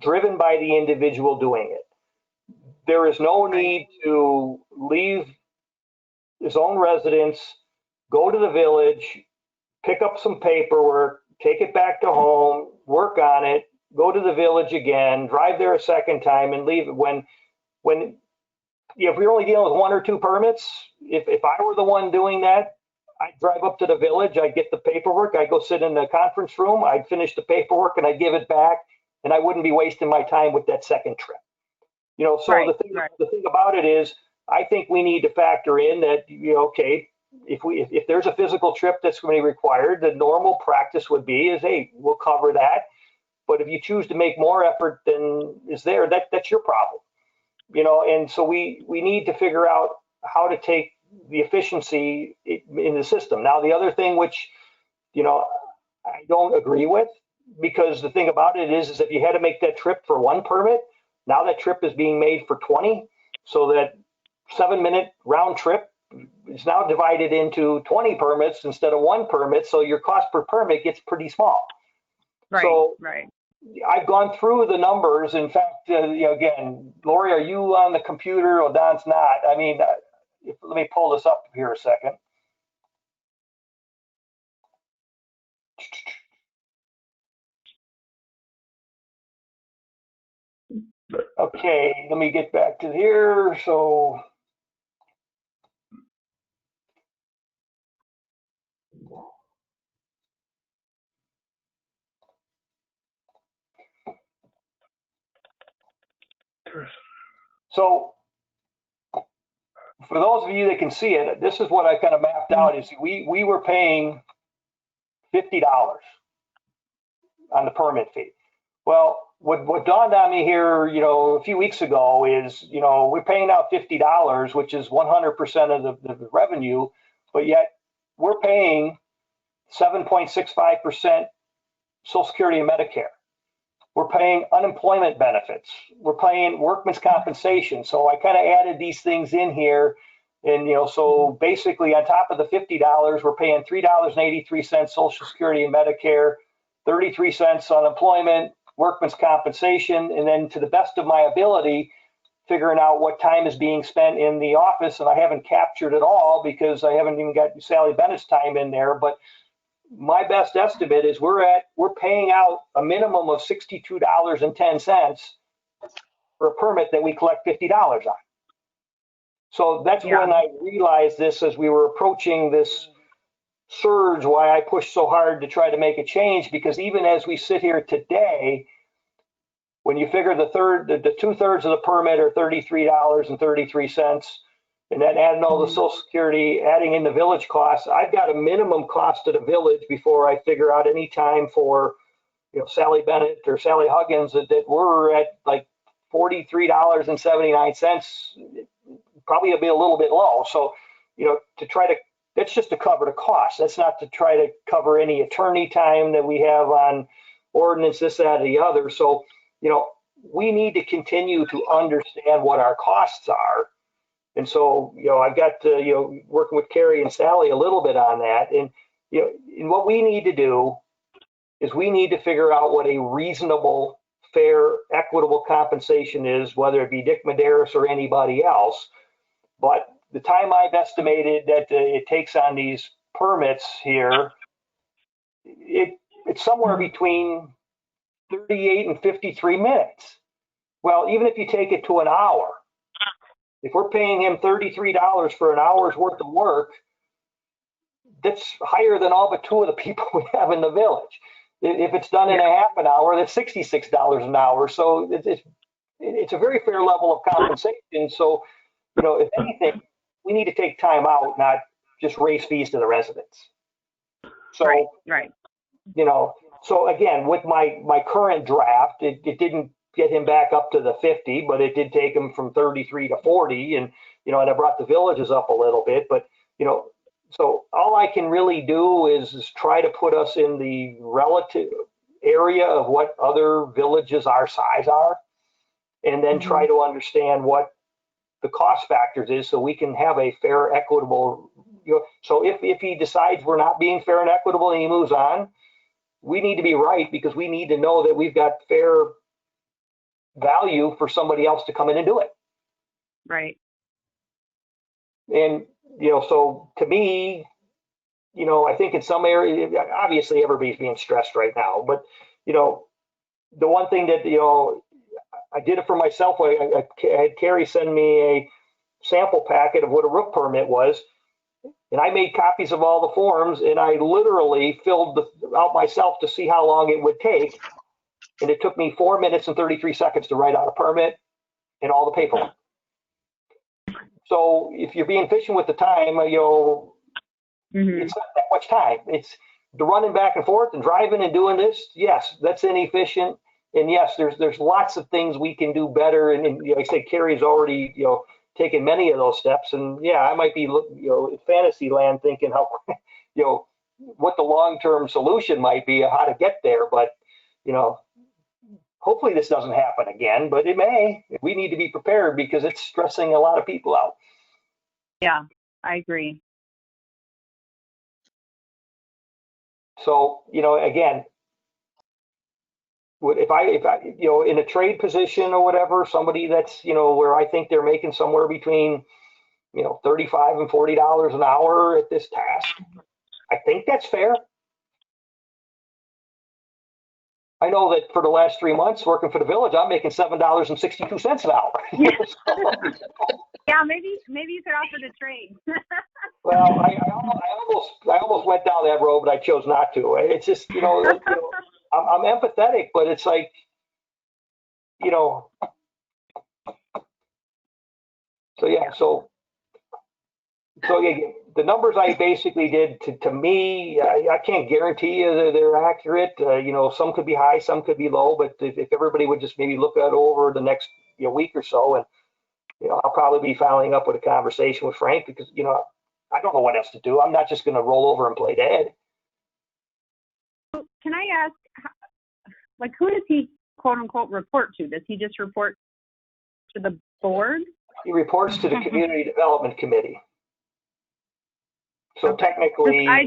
driven by the individual doing it. There is no need to leave his own residence, go to the village, pick up some paperwork, take it back to home, work on it, go to the village again, drive there a second time and leave it. When if we're only dealing with 1 or 2 permits, if I were the one doing that, I'd drive up to the village, I'd get the paperwork, I'd go sit in the conference room, I'd finish the paperwork and I'd give it back, and I wouldn't be wasting my time with that second trip. You know, so Right, the thing about it is, I think we need to factor in that, you know, okay, if there's a physical trip that's going to be required, the normal practice would be is, hey, we'll cover that. But if you choose to make more effort than is there, that's your problem. You know, and so we need to figure out how to take the efficiency in the system. Now, the other thing which, you know, I don't agree with, because the thing about it is if you had to make that trip for 1 permit, now that trip is being made for 20, so that 7-minute round trip is now divided into 20 permits instead of 1 permit, so your cost per permit gets pretty small. right, So right. I've gone through the numbers. In fact, you know, again, Lori, are you on the computer? Or Don's not. I mean, let me pull this up here a second. Okay, let me get back to here. So for those of you that can see it, this is what I kind of mapped out is we were paying $50 on the permit fee. Well, what dawned on me here, you know, a few weeks ago is, you know, we're paying out $50, which is 100% of the revenue, but yet we're paying 7.65% Social Security and Medicare. We're paying unemployment benefits. We're paying workman's compensation. So I kind of added these things in here. And, you know, so basically on top of the $50, we're paying $3.83 Social Security and Medicare, 33 cents unemployment, workman's compensation, and then to the best of my ability, figuring out what time is being spent in the office. And I haven't captured it all because I haven't even got Sally Bennett's time in there. But my best estimate is we're paying out a minimum of $62.10 for a permit that we collect $50 on. So that's when I realized this as we were approaching this surge, why I pushed so hard to try to make a change, because even as we sit here today, when you figure the 2/3 of the permit are $33.33, and then adding all the Social Security, adding in the village costs, I've got a minimum cost to the village before I figure out any time for, you know, Sally Bennett or Sally Huggins that we're at like $43.79, probably it'll be a little bit low. So, you know, that's just to cover the cost. That's not to try to cover any attorney time that we have on ordinance, this, that, or the other. So, you know, we need to continue to understand what our costs are. And so, you know, I've got to, you know, working with Carrie and Sally a little bit on that. And, you know, and what we need to do is we need to figure out what a reasonable, fair, equitable compensation is, whether it be Dick Medeiros or anybody else. But the time I've estimated that it takes on these permits here, it's somewhere between 38 and 53 minutes. Well, even if you take it to an hour, if we're paying him $33 for an hour's worth of work, that's higher than all but 2 of the people we have in the village. If it's done in a half an hour, that's $66 an hour. So it's a very fair level of compensation. So, you know, if anything, we need to take time out, not just raise fees to the residents. So, Right. You know, so again, with my current draft, it didn't get him back up to the 50, but it did take him from 33 to 40. And, you know, and I brought the villages up a little bit, but, you know, So all I can really do is try to put us in the relative area of what other villages our size are, and then try to understand what the cost factors is so we can have a fair, equitable, so if he decides we're not being fair and equitable and he moves on, we need to be right, because we need to know that we've got fair value for somebody else to come in and do it. Right. And, so to me, I think in some areas, obviously everybody's being stressed right now, but, the one thing that, I did it for myself. I had Carrie send me a sample packet of what a roof permit was, and I made copies of all the forms, and I literally filled out myself to see how long it would take. And it took me 4 minutes and 33 seconds to write out a permit and all the paperwork. So if you're being efficient with the time, it's not that much time. It's the running back and forth and driving and doing this. Yes, that's inefficient. And yes, there's lots of things we can do better. And like I say, Carrie's already, taken many of those steps. And yeah, I might be, in fantasy land thinking how, what the long-term solution might be, how to get there. But, hopefully this doesn't happen again, but it may. We need to be prepared because it's stressing a lot of people out. Yeah, I agree. So, again, if I, in a trade position or whatever, somebody that's, where I think they're making somewhere between, $35 and $40 an hour at this task, I think that's fair. I know that for the last 3 months working for the village, I'm making $7.62 an hour. Yeah, maybe you could offer to trade. Well, I almost went down that road, but I chose not to. It's just, I'm empathetic, but it's like, so yeah, so yeah, the numbers I basically did to me, I can't guarantee you that they're accurate. Some could be high, some could be low, but if everybody would just maybe look that over the next week or so, and I'll probably be following up with a conversation with Frank, because I don't know what else to do. I'm not just going to roll over and play dead. Can I ask, who does he quote unquote report to? Does he just report to the board? He reports to the Community Development Committee. So Okay. technically, I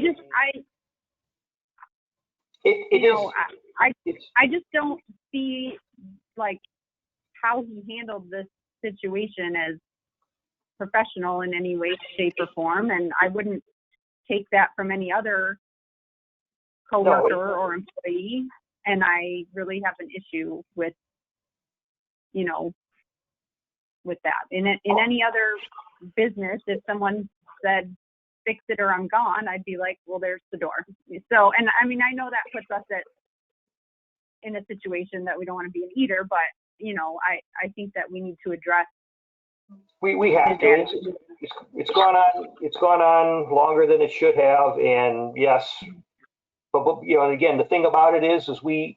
it's just don't see how he handled this situation as professional in any way, shape, or form, and I wouldn't take that from any other coworker or employee. And I really have an issue with, with that. In any other business, if someone said, fix it or I'm gone, I'd be like, well, there's the door. So, and I mean, I know that puts us in a situation that we don't want to be in either, but, I think that we need to address. we have to. It's gone on longer than it should have, and yes, but again, the thing about it is we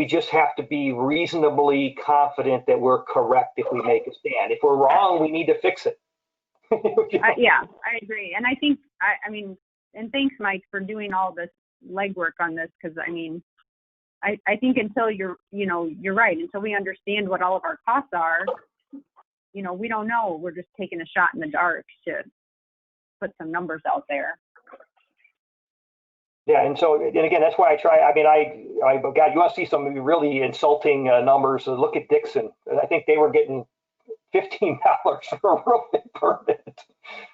just have to be reasonably confident that we're correct if we make a stand. If we're wrong, we need to fix it. Yeah, I agree. And I think, I mean, and thanks, Mike, for doing all this legwork on this, because I mean, I think until you're right, until we understand what all of our costs are, we don't know. We're just taking a shot in the dark to put some numbers out there. Yeah, and again, that's why I try. I mean, God, you want to see some really insulting numbers? Look at Dixon. I think they were getting $15 for a roofing permit.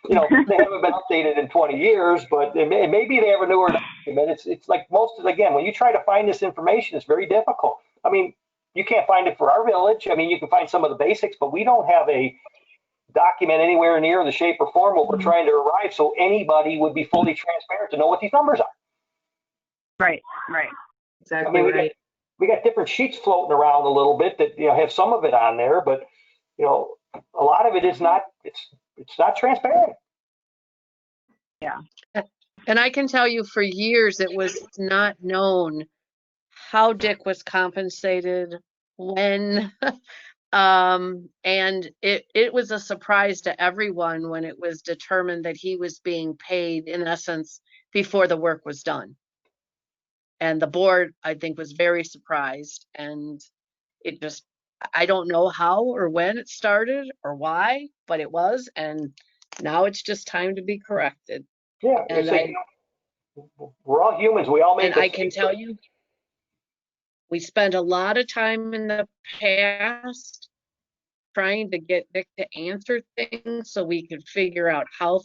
They haven't been updated in 20 years, but maybe they have a newer document. It's like again, when you try to find this information, it's very difficult. I mean, you can't find it for our village. I mean, you can find some of the basics, but we don't have a document anywhere near the shape or form what we're trying to arrive, so anybody would be fully transparent to know what these numbers are. Right. Exactly. I mean, we got different sheets floating around a little bit that have some of it on there, but a lot of it is not. It's not transparent. Yeah. And I can tell you for years, it was not known how Dick was compensated, when. And it was a surprise to everyone when it was determined that he was being paid, in essence, before the work was done. And the board, I think, was very surprised, and it just, I don't know how or when it started or why, but it was, and now it's just time to be corrected. Yeah, And it's like, we're all humans. We all make And I can mistakes. tell you, we spent a lot of time in the past trying to get Nick to answer things so we could figure out how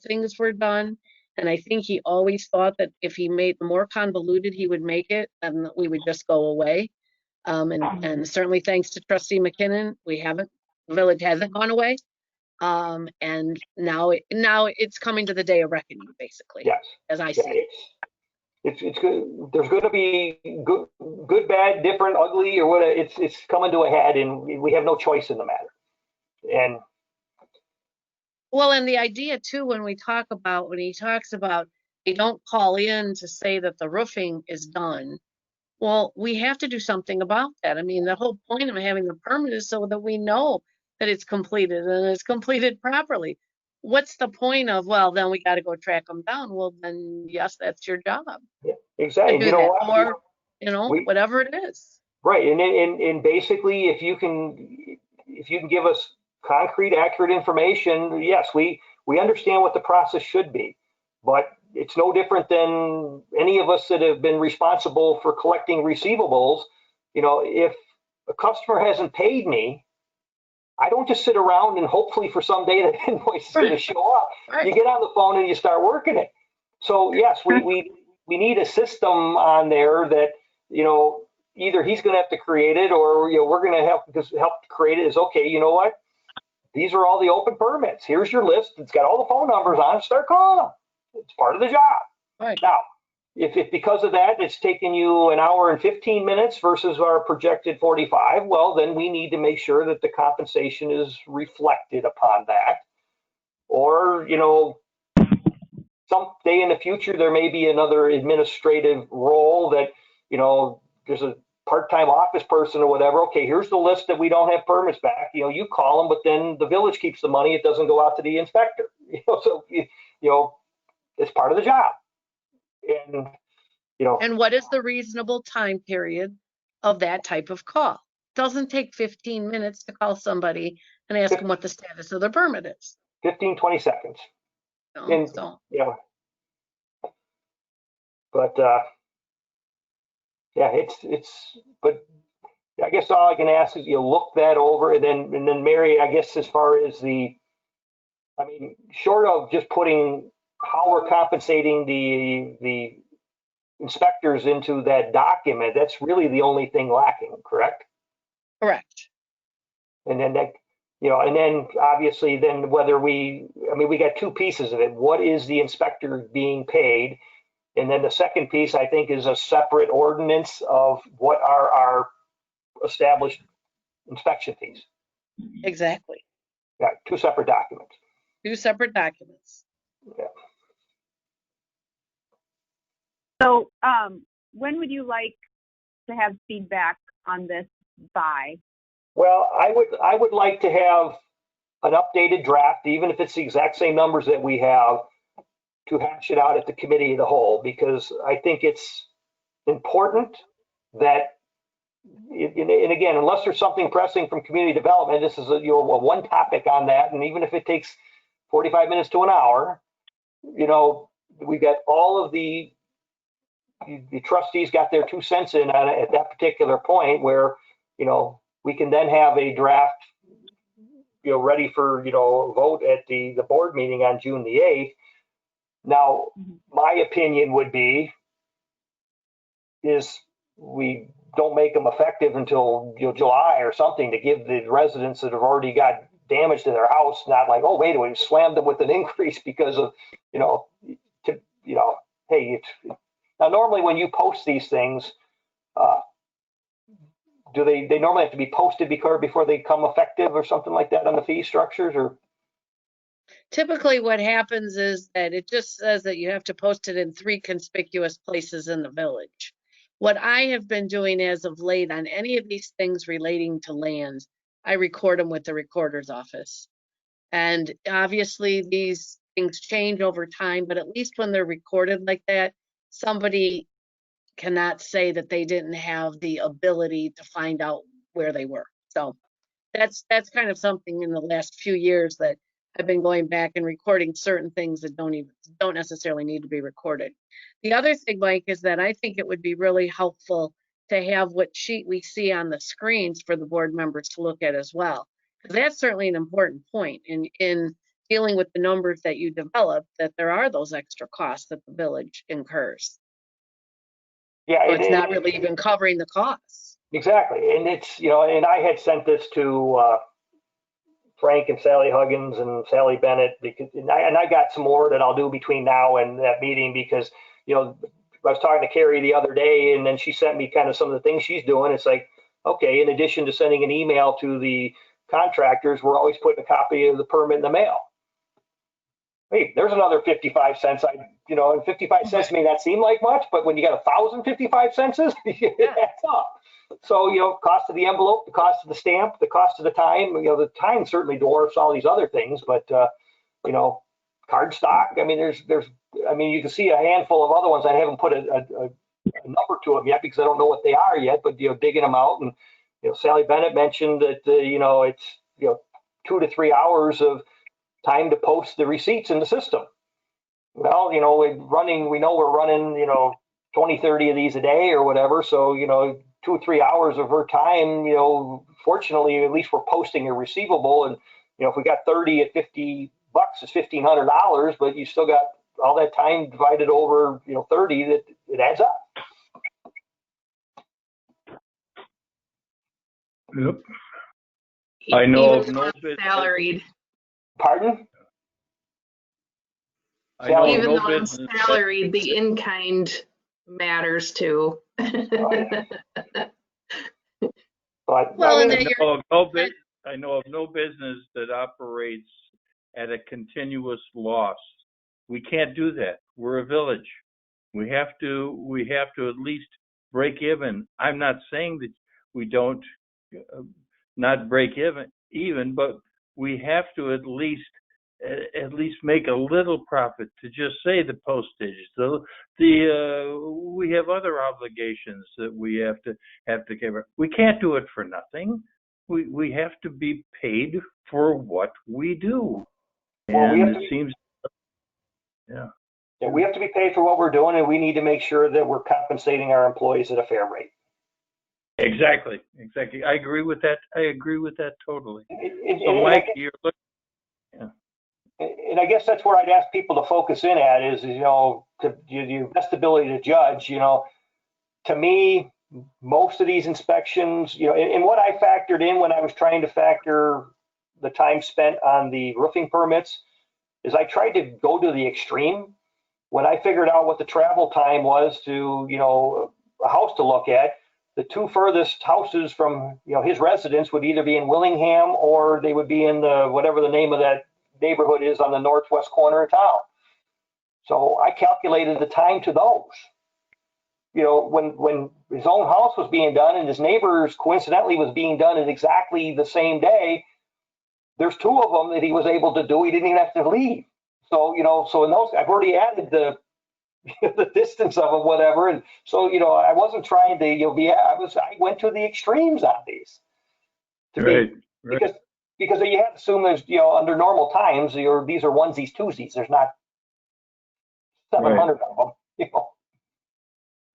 things were done. And I think he always thought that if he made the more convoluted he would make it, and we would just go away. And certainly thanks to Trustee McKinnon, the village hasn't gone away. And now it's coming to the day of reckoning, basically, Yes. as I Yeah, see. it's good. There's going to be good, bad, different, ugly, or what. It's coming to a head, and we have no choice in the matter. And Well, and the idea too, when he talks about they don't call in to say that the roofing is done. Well, we have to do something about that. I mean, the whole point of having the permit is so that we know that it's completed and it's completed properly. What's the point of, well, then we got to go track them down? Well, then yes, that's your job yeah, to exactly. do You know that, what? or We- whatever it is. Right, and basically, if you can give us concrete, accurate information, yes, we understand what the process should be, but it's no different than any of us that have been responsible for collecting receivables. You know, if a customer hasn't paid me, I don't just sit around and hopefully for some day that invoice is going to show up. Right. You get on the phone and you start working it. So yes, we need a system on there that, you know, either he's going to have to create it, or, you know, we're going to help create it. Is okay. You know what? These are all the open permits. Here's your list. It's got all the phone numbers on it. Start calling them. It's part of the job. Right. Now, if because of that it's taking you an hour and 15 minutes versus our projected 45, well, then we need to make sure that the compensation is reflected upon that. Or, you know, someday in the future, there may be another administrative role that, you know, there's a part-time office person or whatever. Okay, here's the list that we don't have permits back. You know, you call them, but then the village keeps the money. It doesn't go out to the inspector. You know, so, you know, it's part of the job. And, you know, And what is the reasonable time period of that type of call? Doesn't take 15 minutes to call somebody and ask them what the status of their permit is. 15, 20 seconds. You know? And, So, you know, but, yeah, but I guess all I can ask is you look that over, and then Mary, I guess as far as I mean, short of just putting how we're compensating the inspectors into that document, that's really the only thing lacking, correct? correct. And then that, you know, and then obviously then whether we got two pieces of it. What is the inspector being paid? And then the second piece, I think, is a separate ordinance of what are our established inspection fees. Exactly. Yeah, two separate documents. Two separate documents. So, when would you like to have feedback on this by? Well, I would like to have an updated draft, even if it's the exact same numbers that we have, to hash it out at the committee of the whole, because I think it's important that, and again, unless there's something pressing from community development, this is a one topic on that, and even if it takes 45 minutes to an hour, you know, we got all of the trustees got their 2 cents in on it at that particular point, where, you know, we can then have a draft, you know, ready for, you know, vote at the board meeting on June the 8th. Now, my opinion would be is we don't make them effective until, you know, July or something, to give the residents that have already got damage to their house, not like, oh, wait, we slammed them with an increase because of, you know, hey, now normally when you post these things, do they normally have to be posted before they become effective or something like that on the fee structures? Or Typically what happens is that it just says that you have to post it in 3 conspicuous places in the village. What I have been doing as of late on any of these things relating to land, I record them with the recorder's office. And obviously these things change over time, but at least when they're recorded like that, somebody cannot say that they didn't have the ability to find out where they were. So that's kind of something in the last few years that I've been going back and recording certain things that don't necessarily need to be recorded. The other thing, Mike, is that I think it would be really helpful to have what sheet we see on the screens for the board members to look at as well. Because that's certainly an important point in dealing with the numbers that you develop, that there are those extra costs that the village incurs. Yeah, So it's not really even covering the costs. exactly. And it's, and I had sent this to Frank and Sally Huggins and Sally Bennett, because, and I got some more that I'll do between now and that meeting, because, I was talking to Carrie the other day, and then she sent me kind of some of the things she's doing. It's like, okay, in addition to sending an email to the contractors, we're always putting a copy of the permit in the mail. Hey, there's another 55 cents. And 55 cents may not seem like much, but when you got 1,055 cents, it adds up. So, cost of the envelope, the cost of the stamp, the cost of the time, the time certainly dwarfs all these other things, but, card stock, you can see a handful of other ones. I haven't put a number to them yet because I don't know what they are yet, but, digging them out. And, Sally Bennett mentioned that, it's, 2 to 3 hours of time to post the receipts in the system. Well, we know we're running, 20, 30 of these a day or whatever. So, 2 or 3 hours of her time, fortunately, at least we're posting a receivable. And, if we got 30 at $50, it's $1,500, but you still got all that time divided over, 30, that it adds up. Yep. I know of Even no business. salaried. Pardon? I know of Even no though I'm business. salaried, the in-kind matters too. But, Well, and I know of no business that operates at a continuous loss. We can't do that. We're a village. We have to at least break even. I'm not saying that we don't not break even, but we have to at least make a little profit to just say the postage. So we have other obligations that we have to cover. We can't do it for nothing. We have to be paid for what we do. Well, And it seems, yeah. Yeah, we have to be paid for what we're doing, and we need to make sure that we're compensating our employees at a fair rate. Exactly. I agree with that. Totally. So, And Mike, you're looking. Yeah. And I guess that's where I'd ask people to focus in at is, your best ability to judge. To me, most of these inspections, and what I factored in when I was trying to factor the time spent on the roofing permits is I tried to go to the extreme. When I figured out what the travel time was to, a house to look at, the 2 furthest houses from, his residence would either be in Willingham or they would be in whatever the name of that neighborhood is on the northwest corner of town. So I calculated the time to those. When his own house was being done and his neighbor's coincidentally was being done at exactly the same day, there's 2 of them that he was able to do. He didn't even have to leave. So, so in those, I've already added the distance of them, whatever. And so, I wasn't trying to, I went to the extremes on these. Right. Because you have to assume there's, under normal times, these are onesies, twosies. There's not 700 of them,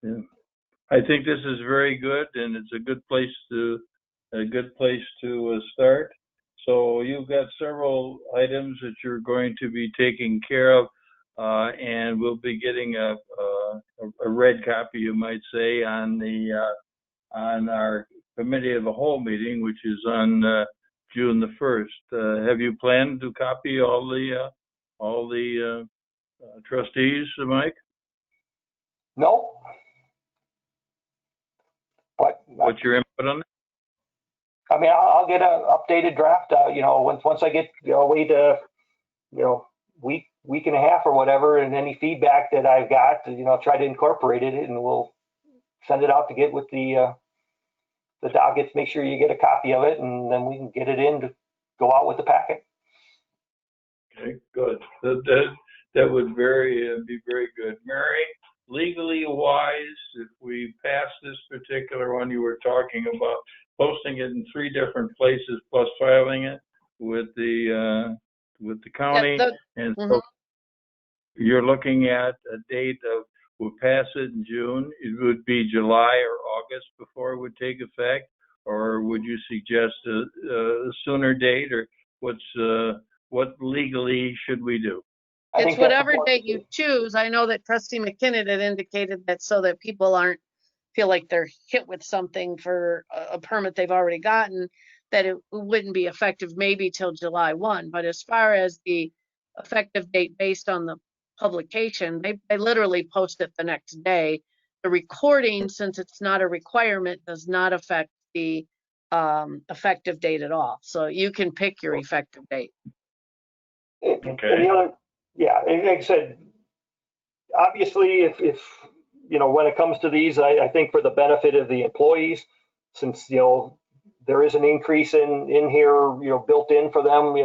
Yeah. I think this is very good, and it's a good place to start. So you've got several items that you're going to be taking care of, and we'll be getting a red copy, you might say, on our committee of the whole meeting, which is on June the 1st. Have you planned to copy all the trustees, Mike? No. But What's your input on that? I'll get an updated draft. Once I get wait week and a half or whatever, and any feedback that I've got, try to incorporate it, and we'll send it out to get with the dockets. Make sure you get a copy of it, and then we can get it in to go out with the packet. Okay, good. That would be very good. Mary, legally wise, if we pass this particular one, you were talking about posting it in 3 different places plus filing it with the county. And so you're looking at a date of, we'll pass it in June. It would be July or August before it would take effect, or would you suggest a sooner date, or what legally should we do? It's whatever date you choose. I know that Trustee McKinnon had indicated that so that people aren't feel like they're hit with something for a permit they've already gotten, that it wouldn't be effective maybe till July 1. But as far as the effective date based on the publication, they literally post it the next day. The recording, since it's not a requirement, does not affect the effective date at all. So you can pick your effective date. Okay. And the other, yeah, and like I said, obviously, if when it comes to these, I think for the benefit of the employees, since there is an increase in here, built in for them,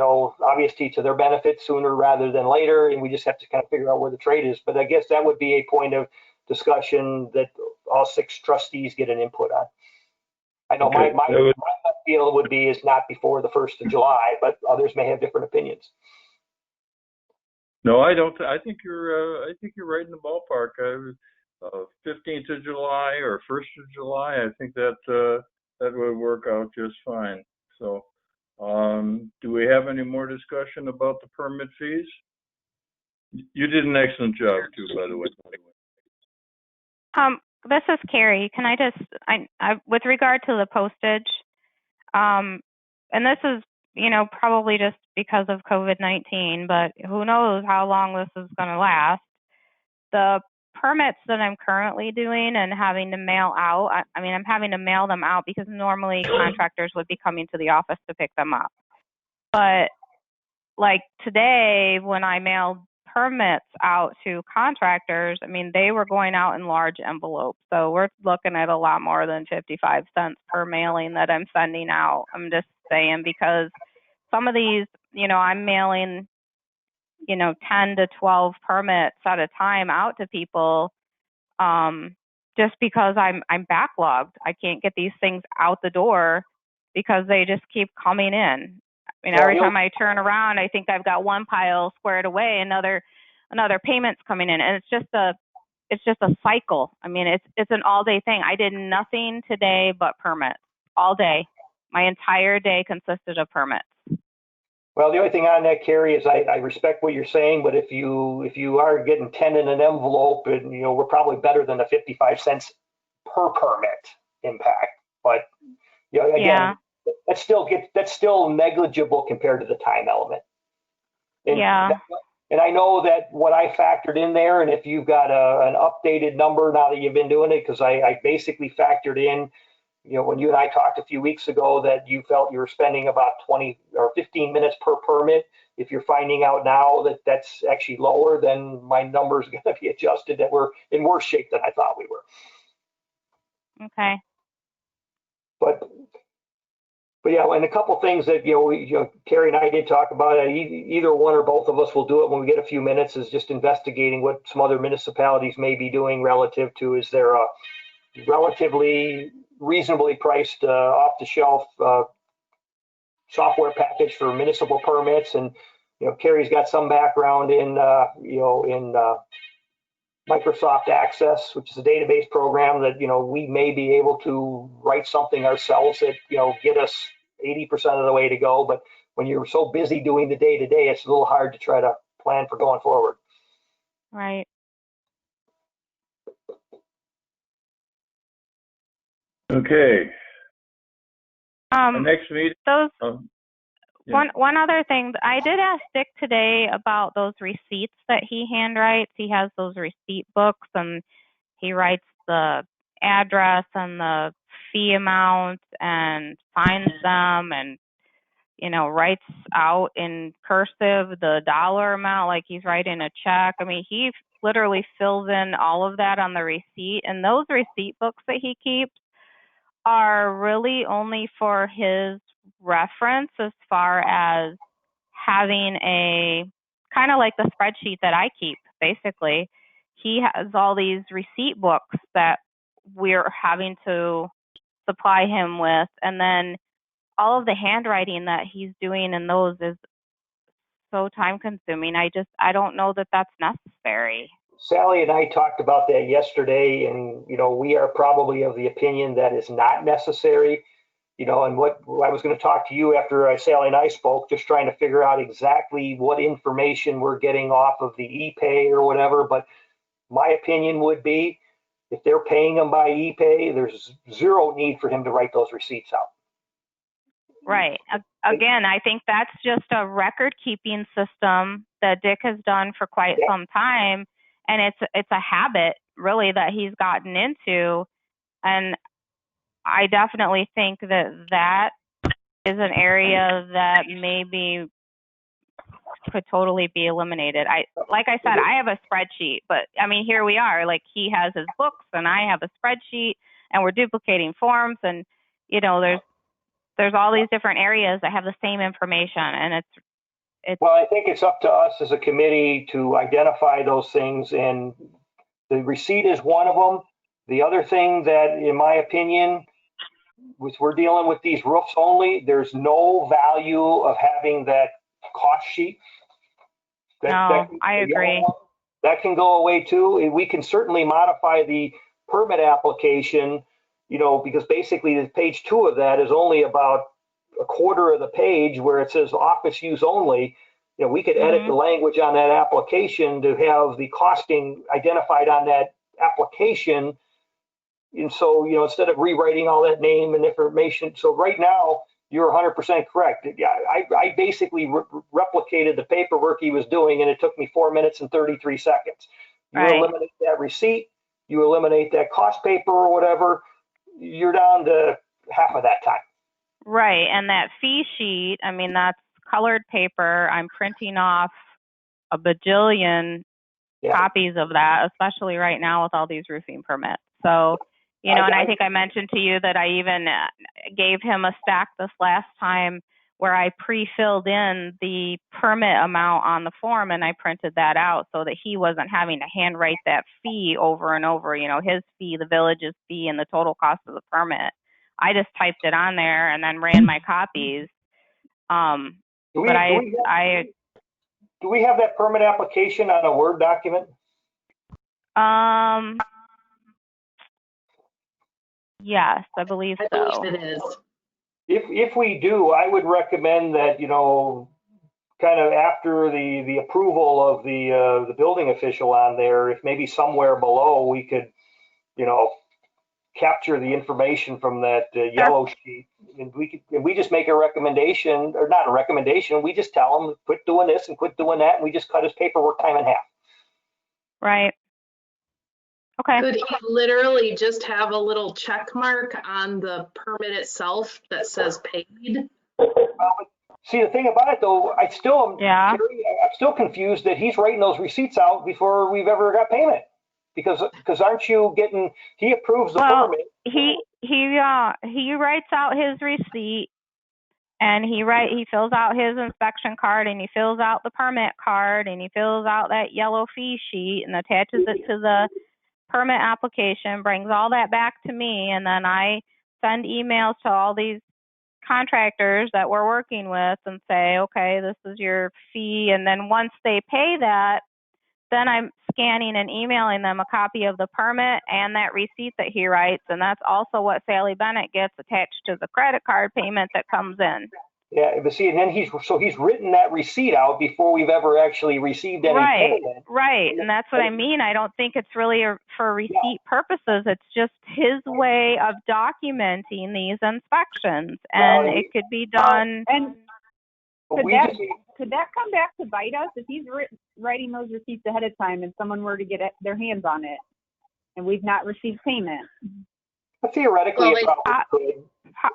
obviously to their benefit sooner rather than later, and we just have to kind of figure out where the trade is. But I guess that would be a point of discussion that all 6 trustees get an input on. I know Okay. my feel would be is not before the 1st of July, but others may have different opinions. No, I don't. I think you're right in the ballpark. 15th of July or 1st of July. I think that would work out just fine. So, do we have any more discussion about the permit fees? You did an excellent job too, by the way. This is Carrie. Can I just, I with regard to the postage, and this is, probably just because of COVID-19, but who knows how long this is going to last. The permits that I'm currently doing and having to mail out, I'm having to mail them out because normally contractors would be coming to the office to pick them up. But like today, when I mailed permits out to contractors, they were going out in large envelopes. So we're looking at a lot more than 55 cents per mailing that I'm sending out. I'm just saying, because some of these, I'm mailing, 10 to 12 permits at a time out to people, just because I'm backlogged. I can't get these things out the door because they just keep coming in. Every time I turn around, I think I've got one pile squared away, another payment's coming in, and it's just a cycle. It's an all day thing. I did nothing today but permits all day. My entire day consisted of permits. Well, the only thing on that, Carrie, is I respect what you're saying, but if you are getting 10 in an envelope, and we're probably better than the 55 cents per permit impact. But again, yeah. that's still negligible compared to the time element. And and I know that what I factored in there, and if you've got an updated number now that you've been doing it, because I basically factored in, when you and I talked a few weeks ago that you felt you were spending about 20 or 15 minutes per permit. If you're finding out now that that's actually lower, then my number's going to be adjusted, that we're in worse shape than I thought we were. Okay. But yeah, and a couple things that, Carrie and I did talk about, either one or both of us will do it when we get a few minutes, is just investigating what some other municipalities may be doing relative to, is there a relatively reasonably priced off-the-shelf software package for municipal permits. And Carrie's got some background in Microsoft Access, which is a database program that we may be able to write something ourselves that get us 80% of the way to go. But when you're so busy doing the day-to-day, it's a little hard to try to plan for going forward. Right. Okay. The next meeting. One other thing, I did ask Dick today about those receipts that he handwrites. He has those receipt books, and he writes the address and the fee amount and signs them, and writes out in cursive the dollar amount like he's writing a check. He literally fills in all of that on the receipt. And those receipt books that he keeps are really only for his reference as far as having a kind of like the spreadsheet that I keep, basically. He has all these receipt books that we're having to supply him with. And then all of the handwriting that he's doing in those is so time consuming. I don't know that that's necessary. Sally and I talked about that yesterday, and, we are probably of the opinion that it's not necessary. And what I was going to talk to you after Sally and I spoke, just trying to figure out exactly what information we're getting off of the ePay or whatever. But my opinion would be, if they're paying him by ePay, there's zero need for him to write those receipts out. Right. Again, I think that's just a record keeping system that Dick has done for quite some time. And it's a habit really that he's gotten into. And I definitely think that is an area that maybe could totally be eliminated. Like I said, I have a spreadsheet, but I mean, here we are, like he has his books and I have a spreadsheet and we're duplicating forms, and there's all these different areas that have the same information, and it's well, I think it's up to us as a committee to identify those things, and the receipt is one of them. The other thing that, in my opinion, which we're dealing with these roofs only, there's no value of having that cost sheet. I agree. That can go away too. We can certainly modify the permit application, because basically the page 2 of that is only about a quarter of the page where it says office use only. We could edit the language on that application to have the costing identified on that application. And so, instead of rewriting all that name and information. So right now, you're 100% correct. Yeah, I basically replicated the paperwork he was doing, and it took me 4 minutes and 33 seconds. You eliminate that receipt, you eliminate that cost paper or whatever, you're down to half of that time. Right, and that fee sheet, I mean, that's colored paper. I'm printing off a bajillion copies of that, especially right now with all these roofing permits. So, and I think I mentioned to you that I even gave him a stack this last time where I pre-filled in the permit amount on the form, and I printed that out so that he wasn't having to handwrite that fee over and over, his fee, the village's fee, and the total cost of the permit. I just typed it on there and then ran my copies. Do we have that permit application on a Word document? Yes, I believe so. I believe it is. If we do, I would recommend that, kind of after the approval of the building official on there, if maybe somewhere below we could, capture the information from that yellow sheet, and we just make a recommendation, or not a recommendation, we just tell him quit doing this and quit doing that, and we just cut his paperwork time in half. Right. Okay. Could he literally just have a little check mark on the permit itself that says paid? See, the thing about it though, I'm still confused that he's writing those receipts out before we've ever got payment. Because aren't you getting, he approves the permit. He writes out his receipt, and he fills out his inspection card, and he fills out the permit card, and he fills out that yellow fee sheet and attaches it to the permit application, brings all that back to me, and then I send emails to all these contractors that we're working with and say, okay, this is your fee. And then once they pay that, then I'm scanning and emailing them a copy of the permit and that receipt that he writes. And that's also what Sally Bennett gets attached to the credit card payment that comes in. Yeah, but see, and then he's written that receipt out before we've ever actually received any payment. Right, and that's what I mean. I don't think it's really for receipt purposes. It's just his way of documenting these inspections, and it could be done. And could that come back to bite us if he's writing those receipts ahead of time and someone were to get their hands on it and we've not received payment? Theoretically, it probably could.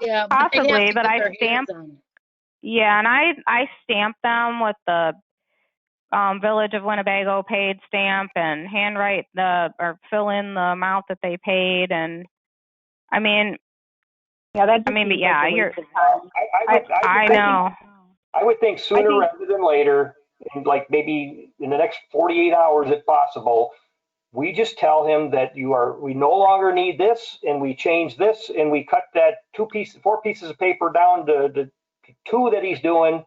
Yeah, possibly, but I stamp. Yeah, and I stamp them with the Village of Winnebago paid stamp and handwrite or fill in the amount that they paid. And I mean, Yeah, that just but seems yeah, like a you're, waste of time. I know. I would think sooner think- rather than later, and like maybe in the next 48 hours if possible, we just tell him that we no longer need this, and we change this, and we cut that 4 pieces of paper down to the 2 that he's doing,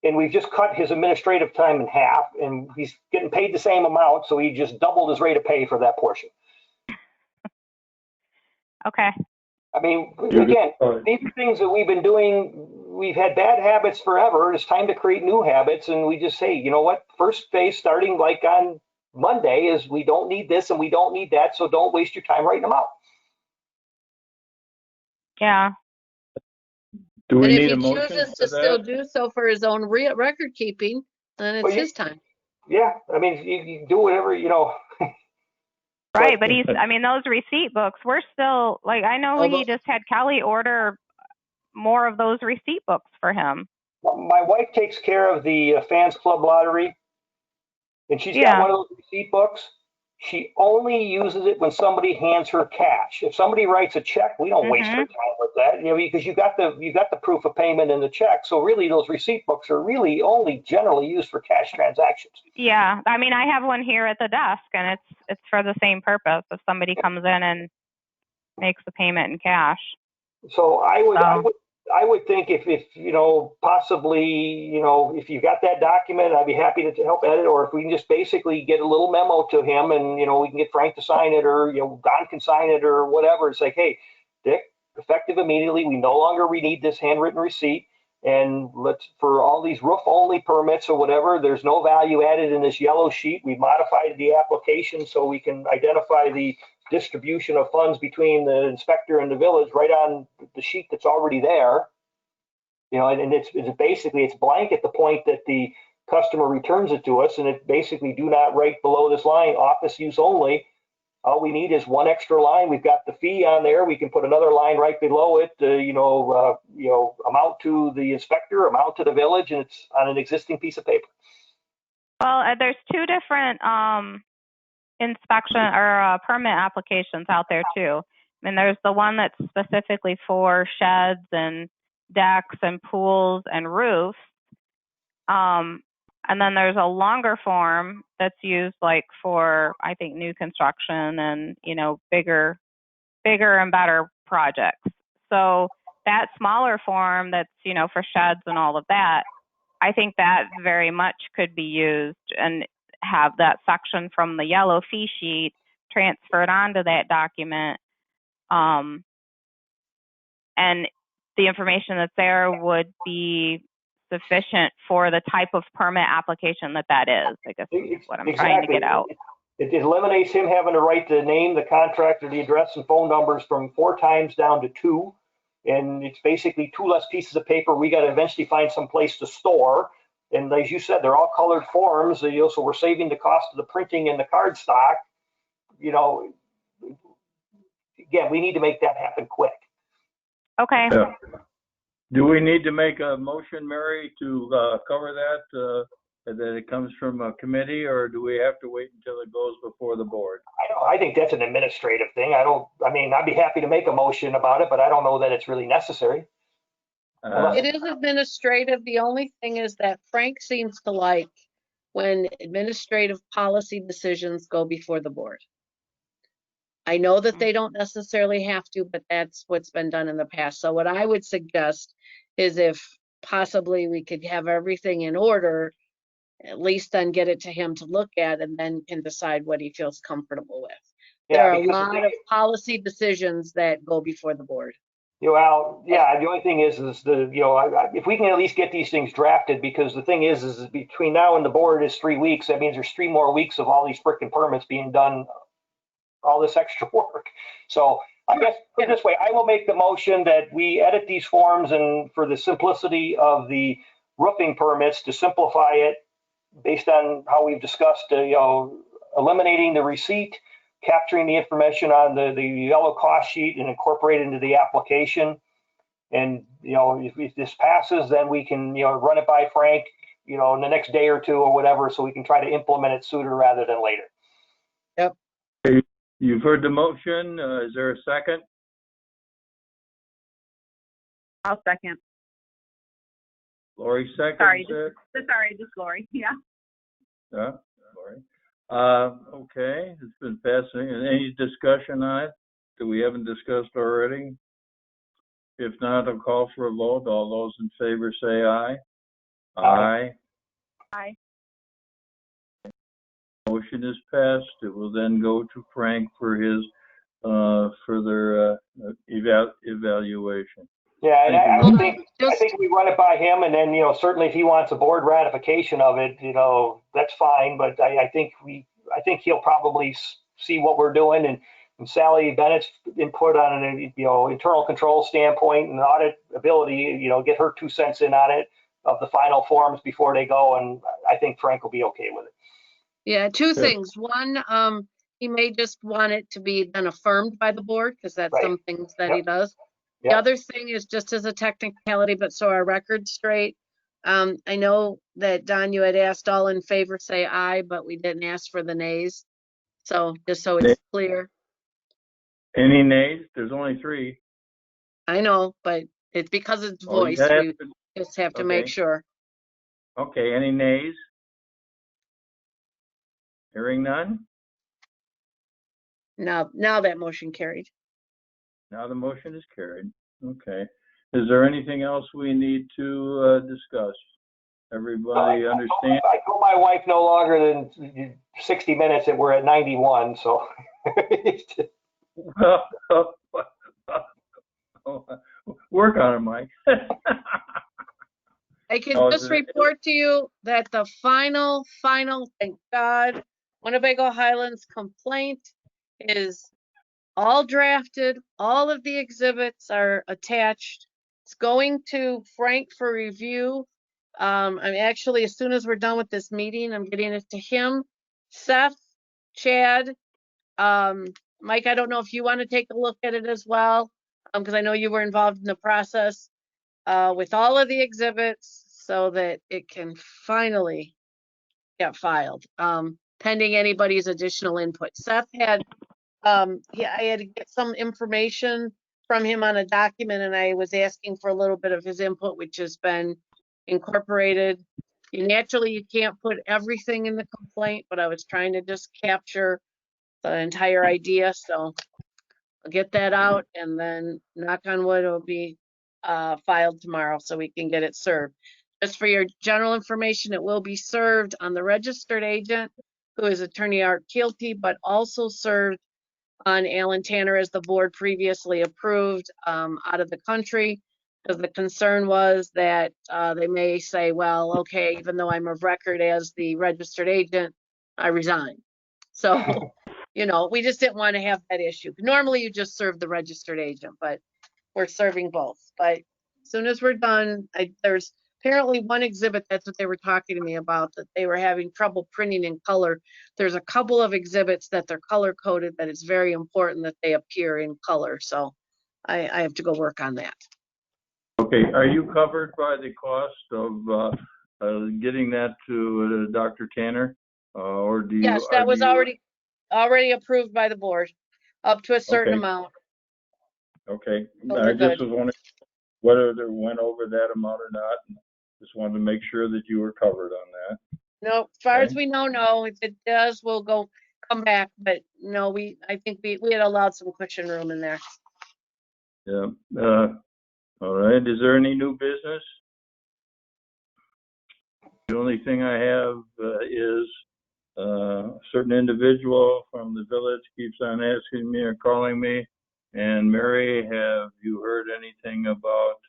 and we've just cut his administrative time in half, and he's getting paid the same amount, so he just doubled his rate of pay for that portion. Okay. I mean, again, these are things that we've been doing. We've had bad habits forever. It's time to create new habits, and we just say, you know what? First phase, starting like on Monday, is we don't need this and we don't need that, so don't waste your time writing them out. Yeah. Do we And if need he a motion chooses for to still that? do so for his own record keeping, then Well, it's his time. Yeah, I mean, you do whatever, you know. Right, but those receipt books, we're still, like, I know Although- he just had Kelly order more of those receipt books for him. My wife takes care of the Fans Club lottery, and she's got Yeah. one of those receipt books. She only uses it when somebody hands her cash. If somebody writes a check, we don't waste our time with that, you know, because you got the proof of payment in the check. So really, those receipt books are really only generally used for cash transactions. Yeah, I mean, I have one here at the desk, and it's for the same purpose. If somebody comes in and makes the payment in cash. So I would think if you know, possibly, you know, if you got that document, I'd be happy to help edit, or if we can just basically get a little memo to him, and you know, we can get Frank to sign it, or you know, Don can sign it, or whatever. It's like, hey, Dick, effective immediately, we no longer need this handwritten receipt, and for all these roof only permits or whatever, there's no value added in this yellow sheet. We modified the application so we can identify the distribution of funds between the inspector and the village right on the sheet that's already there. You know, and it's basically, it's blank at the point that the customer returns it to us, and it basically do not write below this line, office use only. All we need is one extra line. We've got the fee on there. We can put another line right below it, amount to the inspector, amount to the village, and it's on an existing piece of paper. Well, there's 2 different inspection or permit applications out there too. I mean, there's the one that's specifically for sheds and decks and pools and roofs. And then there's a longer form that's used like for, I think, new construction and, you know, bigger and better projects. So that smaller form that's, you know, for sheds and all of that, I think that very much could be used and have that section from the yellow fee sheet transferred onto that document. And the information that's there would be sufficient for the type of permit application that is, I guess is what I'm trying to get out. It eliminates him having to write the name, the contractor, the address, and phone numbers from 4 times down to 2. And it's basically 2 less pieces of paper we got to eventually find some place to store. And as you said, they're all colored forms, you know, so we're saving the cost of the printing and the card stock. You know, again, we need to make that happen quick. Okay. Yeah. Do we need to make a motion, Mary, to cover that it comes from a committee, or do we have to wait until it goes before the board? I think that's an administrative thing. I'd be happy to make a motion about it, but I don't know that it's really necessary. It is administrative. The only thing is that Frank seems to like when administrative policy decisions go before the board. I know that they don't necessarily have to, but that's what's been done in the past. So what I would suggest is if possibly we could have everything in order, at least then get it to him to look at and then can decide what he feels comfortable with. There are a lot of policy decisions that go before the board. Well, yeah, the only thing is if we can at least get these things drafted, because the thing is between now and the board is 3 weeks. That means there's 3 more weeks of all these frickin' permits being done, all this extra work. So I guess put it this way, I will make the motion that we edit these forms, and for the simplicity of the roofing permits, to simplify it based on how we've discussed, eliminating the receipt, capturing the information on the yellow cost sheet and incorporate it into the application. And, if this passes, then we can, run it by Frank, you know, in the next day or two or whatever, so we can try to implement it sooner rather than later. You've heard the motion. Is there a second? I'll second. Lori seconds Sorry, it. Just Lori. Yeah. Yeah, Lori. Okay, it's been fascinating. Any discussion on it that we haven't discussed already? If not, I'll call for a vote. All those in favor say aye. Aye. Aye. Motion is passed. It will then go to Frank for his further evaluation. Yeah, and Thank I you. would think, I think we run it by him, and then, you know, certainly if he wants a board ratification of it, you know, that's fine, but I think he'll probably see what we're doing, and Sally Bennett's input on an, you know, internal control standpoint and audit ability, you know, get her 2 cents in on it of the final forms before they go, and I think Frank will be okay with it. Yeah, two Good. things. One, he may just want it to be then affirmed by the board, because that's Right. some things that he does. The Yep. other thing is just as a technicality, but so our record's straight. I know that Don, you had asked all in favor, say aye, but we didn't ask for the nays. So just so it's clear. Any nays? There's only 3. I know, but it's because it's Oh, you voice. have We to- just have to make Okay. sure. Okay, any nays? Hearing none? Now that motion carried. Now the motion is carried. Okay. Is there anything else we need to discuss? Everybody understand? I told my wife no longer than 60 minutes that we're at 91, so. Work on it, Mike. I can Oh, just is it- report to you that the final, thank God, Winnebago Highlands complaint is all drafted. All of the exhibits are attached. It's going to Frank for review. I'm actually, as soon as we're done with this meeting, I'm getting it to him, Seth, Chad, Mike, I don't know if you want to take a look at it as well, because I know you were involved in the process, with all of the exhibits so that it can finally get filed, pending anybody's additional input. Seth had, I had to get some information from him on a document, and I was asking for a little bit of his input, which has been incorporated. Naturally, you can't put everything in the complaint, but I was trying to just capture the entire idea, so I'll get that out, and then knock on wood, it'll be filed tomorrow so we can get it served. Just for your general information, it will be served on the registered agent, who is Attorney Art Keelty, but also served on Alan Tanner as the board previously approved, out of the country. Because the concern was that they may say, well, okay, even though I'm of record as the registered agent, I resign. So, you know, we just didn't want to have that issue. Normally you just serve the registered agent, but we're serving both. But as soon as we're done, there's apparently one exhibit, that's what they were talking to me about, that they were having trouble printing in color. There's a couple of exhibits that they're color coded, that it's very important that they appear in color. So I have to go work on that. Okay, are you covered by the cost of getting that to Dr. Tanner? Or do you? Yes, that was already approved by the board, up to a certain Okay. amount. Okay, So I we're just good. was wondering whether they went over that amount or not. Just wanted to make sure that you were covered on that. No, as far as Okay. we know, no. If it does, we'll come back. But no, I think we had allowed some cushion room in there. Yeah. All right. Is there any new business? The only thing I have is a certain individual from the village keeps on asking me or calling me. And Mary, have you heard anything about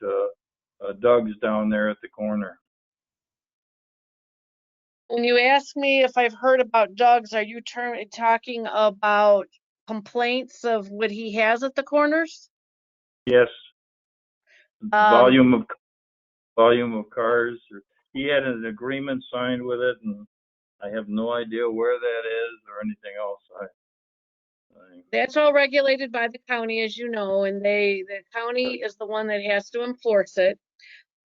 Doug's down there at the corner? When you ask me if I've heard about Doug's, are you talking about complaints of what he has at the corners? Yes. Um, Volume of cars. He had an agreement signed with it, and I have no idea where that is or anything else. That's all regulated by the county, as you know, and the county is the one that has to enforce it.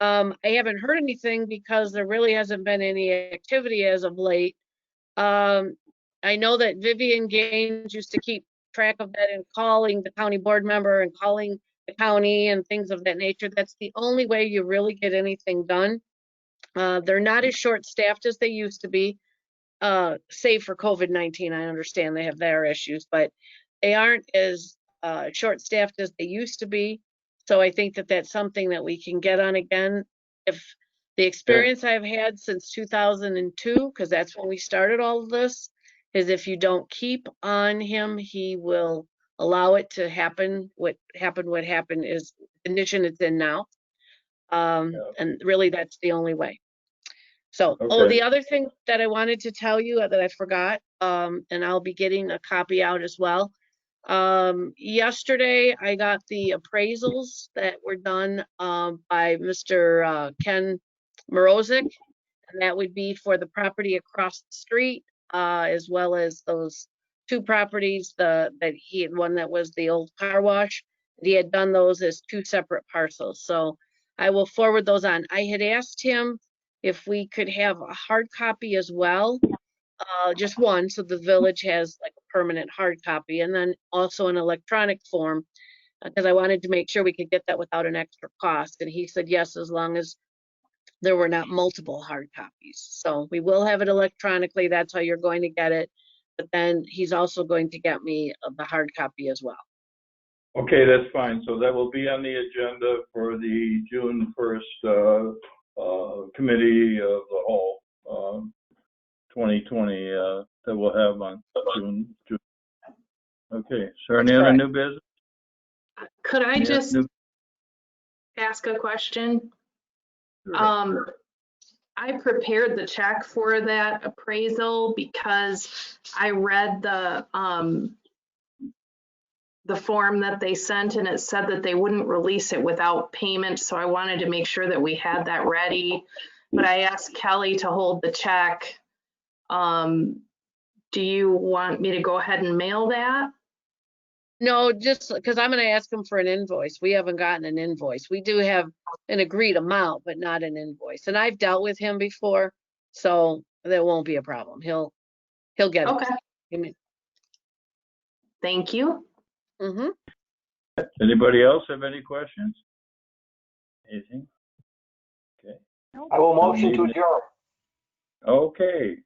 I haven't heard anything because there really hasn't been any activity as of late. I know that Vivian Gaines used to keep track of that and calling the county board member and calling the county and things of that nature. That's the only way you really get anything done. They're not as short-staffed as they used to be, save for COVID-19. I understand they have their issues, but they aren't as short-staffed as they used to be. So I think that that's something that we can get on again. If the experience I've had since 2002, because that's when we started all of this, is if you don't keep on him, he will allow it to happen. What happened is the condition it's in now. And really that's the only way. So, oh, Okay. the other thing that I wanted to tell you that I forgot, and I'll be getting a copy out as well. Yesterday I got the appraisals that were done by Mr. Ken Morozic, and that would be for the property across the street, as well as those two properties, that he had, one that was the old car wash. He had done those as two separate parcels. So I will forward those on. I had asked him if we could have a hard copy as well, just one, so the village has like a permanent hard copy, and then also an electronic form, because I wanted to make sure we could get that without an extra cost. And he said yes, as long as there were not multiple hard copies. So we will have it electronically. That's how you're going to get it. But then he's also going to get me the hard copy as well. Okay, that's fine. So that will be on the agenda for the June 1st committee of the whole 2020 that we'll have on June. Okay, so any other new business? Could I Any just new- ask a question? Sure. I prepared the check for that appraisal because I read the form that they sent, and it said that they wouldn't release it without payment. So I wanted to make sure that we had that ready. But I asked Kelly to hold the check. Do you want me to go ahead and mail that? No, just because I'm going to ask him for an invoice. We haven't gotten an invoice. We do have an agreed amount, but not an invoice. And I've dealt with him before, so there won't be a problem. He'll get it. Okay, thank you. Mm-hmm. Anybody else have any questions? Anything? Okay. I will motion to adjourn. Okay,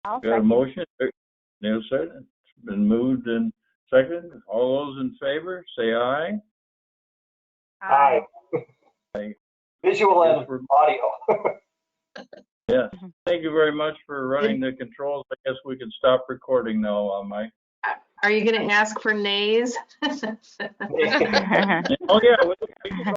I'll got a second. motion. Neil said it. It's been moved and seconded. All those in favor, say aye. Aye. Aye. Visual and Yes, we're- audio. Yes, thank you very much for running the controls. I guess we can stop recording now, Mike. Are you going to ask for nays? Oh, yeah.